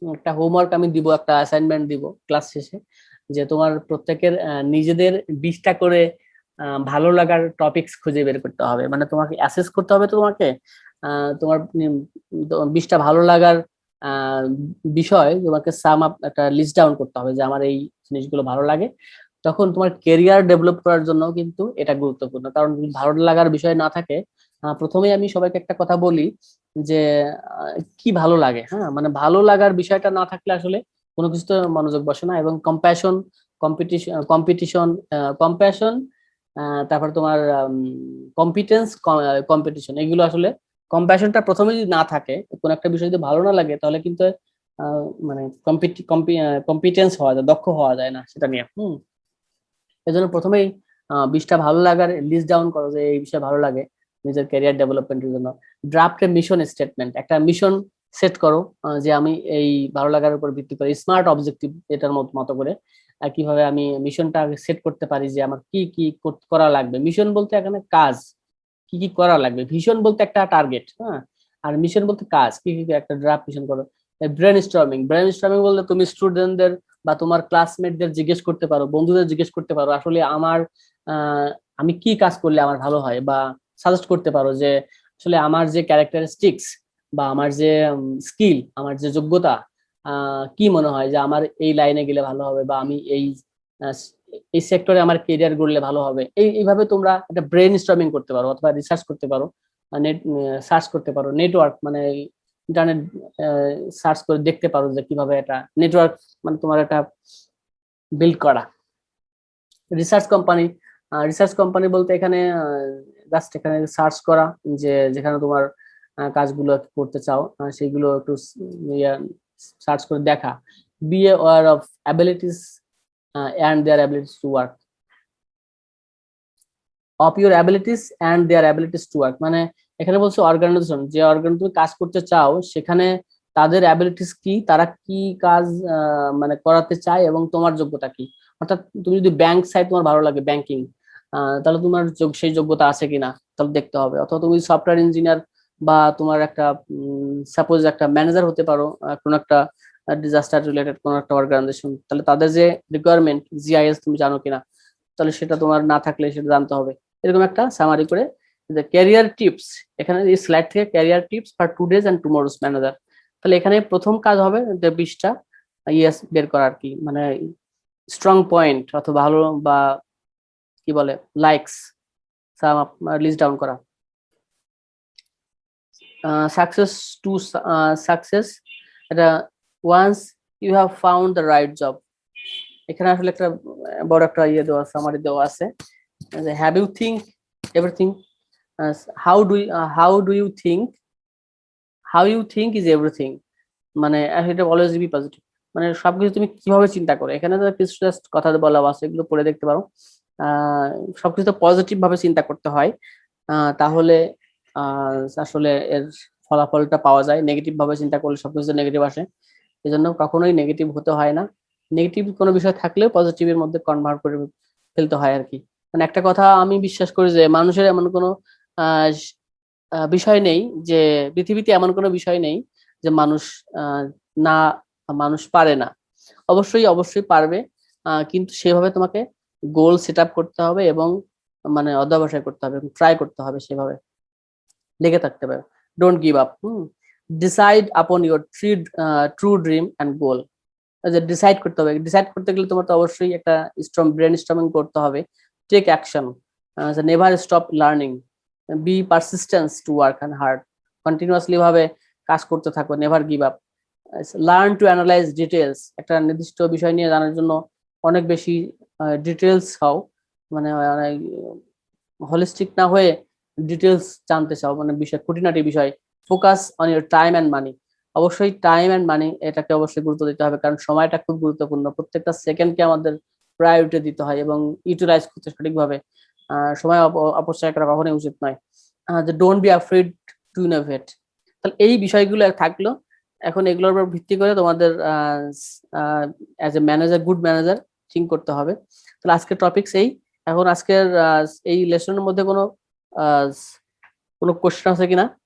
একটা হোমওয়ার্ক আমি দিব, একটা অ্যাসাইনমেন্ট দিব ক্লাস শেষে, যে তোমার প্রত্যেকের নিজেদের 20টা করে ভালো লাগার টপিকস খুঁজে বের করতে হবে, মানে তোমাকে অ্যাসেস করতে হবে, তোমাকে তোমার 20টা ভালো লাগার আহ, বিষয় তোমাকে সাম আপ একটা লিস্ট ডাউন করতে হবে যে আমার এই জিনিসগুলো ভালো লাগে। তখন তোমার কেরিয়ার ডেভেলপ করার জন্য কিন্তু এটা গুরুত্বপূর্ণ, কারণ যদি ভালো লাগার বিষয় না থাকে, প্রথমেই আমি সবাইকে একটা কথা বলি যে কি ভালো লাগে, হ্যাঁ মানে ভালো লাগার বিষয়টা না থাকলে আসলে কোনো কিছুতে মনোযোগ বসে না। এবং কম্প্যাশন, কম্পিটিশন, কম্প্যাশন, তারপর তোমার কম্পিটেন্স, কম্পিটিশন, এগুলো আসলে কম্প্যাশনটা প্রথমে যদি না থাকে, কোন একটা বিষয় যদি ভালো না লাগে, তাহলে কিন্তু মানে কম্পিটেন্স হওয়া যায়, দক্ষ হওয়া যায় না সেটা নিয়ে। এজন্য প্রথমেই 20টা ভালো লাগার লিস্ট ডাউন করো যে এই বিষয়ে ভালো লাগে নিজের ক্যারিয়ার ডেভেলপমেন্টের জন্য। ড্রাফট এ মিশন স্টেটমেন্ট, একটা মিশন সেট করো যে আমি এই ভালো লাগার উপর ভিত্তি করে স্মার্ট অবজেক্টিভ এটার মতো করে কিভাবে আমি মিশনটা সেট করতে পারি যে আমার কি কি করা লাগবে। মিশন বলতে এখানে কাজ, কি কি করা লাগবে। ভিশন বলতে একটা টার্গেট, হ্যাঁ, আর মিশন বলতে কাজ, কি কি একটা ড্রাফট মিশন করো। ব্রেন স্টর্মিং, বলতে তুমি স্টুডেন্টদের বা তোমার ক্লাসমেটদের জিজ্ঞেস করতে পারো, বন্ধুদের জিজ্ঞেস করতে পারো আসলে আমার আমি কি কাজ করলে আমার ভালো হয়, বা সাজেস্ট করতে পারো যে আসলে আমার যে ক্যারেক্টারিস্টিক্স বা আমার যে স্কিল, আমার যে যোগ্যতা, কি মনে হয় যে আমার এই লাইনে গেলে ভালো হবে, বা আমি আহ, এই সেক্টরে আমার কেরিয়ার গড়লে ভালো হবে। এইভাবে তোমরা একটা ব্রেন স্টর্মিং করতে পারো, অথবা রিসার্চ করতে পারো, নেট সার্চ করতে পারো, নেটওয়ার্ক মানে ইন্টারনেট সার্চ করে দেখতে পারো যে কিভাবে এটা নেটওয়ার্ক মানে তোমার একটা বিল্ড করা। রিসার্চ কোম্পানি, রিসার্চ কোম্পানি বলতে এখানে জাস্ট এখানে সার্চ করা যে যেখানে তোমার কাজগুলো করতে চাও সেগুলো একটু সার্চ করে দেখা। Be aware of abilities and their abilities to work, of your abilities and their abilities to work, মানে এখানে বলছে অর্গানাইজেশন, যে অর্গান তুমি কাজ করতে চাও সেখানে তাদের অ্যাবিলিটিস কি, তারা কি কাজ মানে করাতে চায় এবং তোমার যোগ্যতা কি। অর্থাৎ তুমি যদি ব্যাংক সাইড তোমার ভালো লাগে, ব্যাংকিং, তাহলে তোমার সেই যোগ্যতা আছে কিনা তাহলে দেখতে হবে। অথবা তুমি সফটওয়্যার ইঞ্জিনিয়ার বা তোমার একটা সাপোজ একটা ম্যানেজার হতে পারো কোনো একটা ডিজাস্টার রিলেটেড কোনো একটা অর্গানাইজেশন, তাহলে তাদের যে রিকোয়ারমেন্ট জিআইএস তুমি জানো কিনা, তাহলে সেটা তোমার না থাকলে সেটা জানতে হবে। এরকম একটা সামারি করে যে ক্যারিয়ার টিপস, এখানে এই স্লাইড থেকে career tips for today's and tomorrow's manager, তাহলে এখানে প্রথম কাজ হবে যে 20টা ইয়েস বের করা আর কি, মানে স্ট্রং পয়েন্ট অথবা ভালো বা কি বলে লাইকস লিস্ট ডাউন করা। সাকসেস টু সাকসেস, এটা once you have found the right job, এখানে আসলে একটা বড় একটা ইয়ে দেওয়া সামারি দেওয়া আছে। Have you think everything, how do you think, how you think is everything, মানে এটা অলওয়েজ বি পজিটিভ, মানে সবকিছু তুমি কিভাবে চিন্তা করো। এখানে তো কিছু জাস্ট কথা বলা আছে, এগুলো পড়ে দেখতে পারো। সবকিছু তো পজিটিভ ভাবে চিন্তা করতে হয়, তাহলে আসলে এর ফলাফলটা পাওয়া যায়। নেগেটিভ ভাবে চিন্তা করলে সবকিছু নেগেটিভ আসে, এই জন্য কখনোই নেগেটিভ হতে হয় না। নেগেটিভ কোনো বিষয় থাকলেও পজিটিভের মধ্যে কনভার্ট করে ফেলতে হয় আর কি। মানে একটা কথা আমি বিশ্বাস করি যে মানুষের এমন কোনো আহ বিষয় নেই, যে পৃথিবীতে এমন কোনো বিষয় নেই যে মানুষ না, মানুষ পারে না। অবশ্যই অবশ্যই পারবে, কিন্তু সেভাবে তোমাকে গোল সেট আপ করতে হবে এবং মানে অধ্যবসায় করতে হবে, ট্রাই করতে হবে, সেভাবে লেগে থাকতে হবে। Don't give up. Decide upon your true dream and goal, যে ডিসাইড করতে হবে, ডিসাইড করতে গেলে তোমার তো অবশ্যই একটা স্ট্রং ব্রেন স্টর্মিং করতে হবে। Take action, never stop learning, be persistence to work and hard, continuously ভাবে কাজ করতে থাকো, never give up. Learn to analyse details, একটা নির্দিষ্ট বিষয় নিয়ে জানার জন্য অনেক বেশি ডিটেলস হও, মানে হলিস্টিক না হয়ে ডিটেলস জানতে চাও, মানে বিষয় খুঁটিনাটি বিষয়। Focus on your time and money, অবশ্যই টাইম অ্যান্ড মানি এটাকে অবশ্যই গুরুত্ব দিতে হবে, কারণ সময়টা খুব গুরুত্বপূর্ণ। প্রত্যেকটা সেকেন্ডকে আমাদের প্রায়োরিটি দিতে হয় এবং ইউটিলাইজ করতে সঠিকভাবে। সময় অপচয় করা কখনোই উচিত নয়। যে don't be afraid to innovate, তাহলে এই বিষয়গুলো থাকলো। এখন এগুলোর উপর ভিত্তি করে তোমাদের as a manager, good manager think করতে হবে। তাহলে আজকের টপিকস এই। এখন আজকের এই লেসনের মধ্যে কোনো কোশ্চেন আছে কিনা?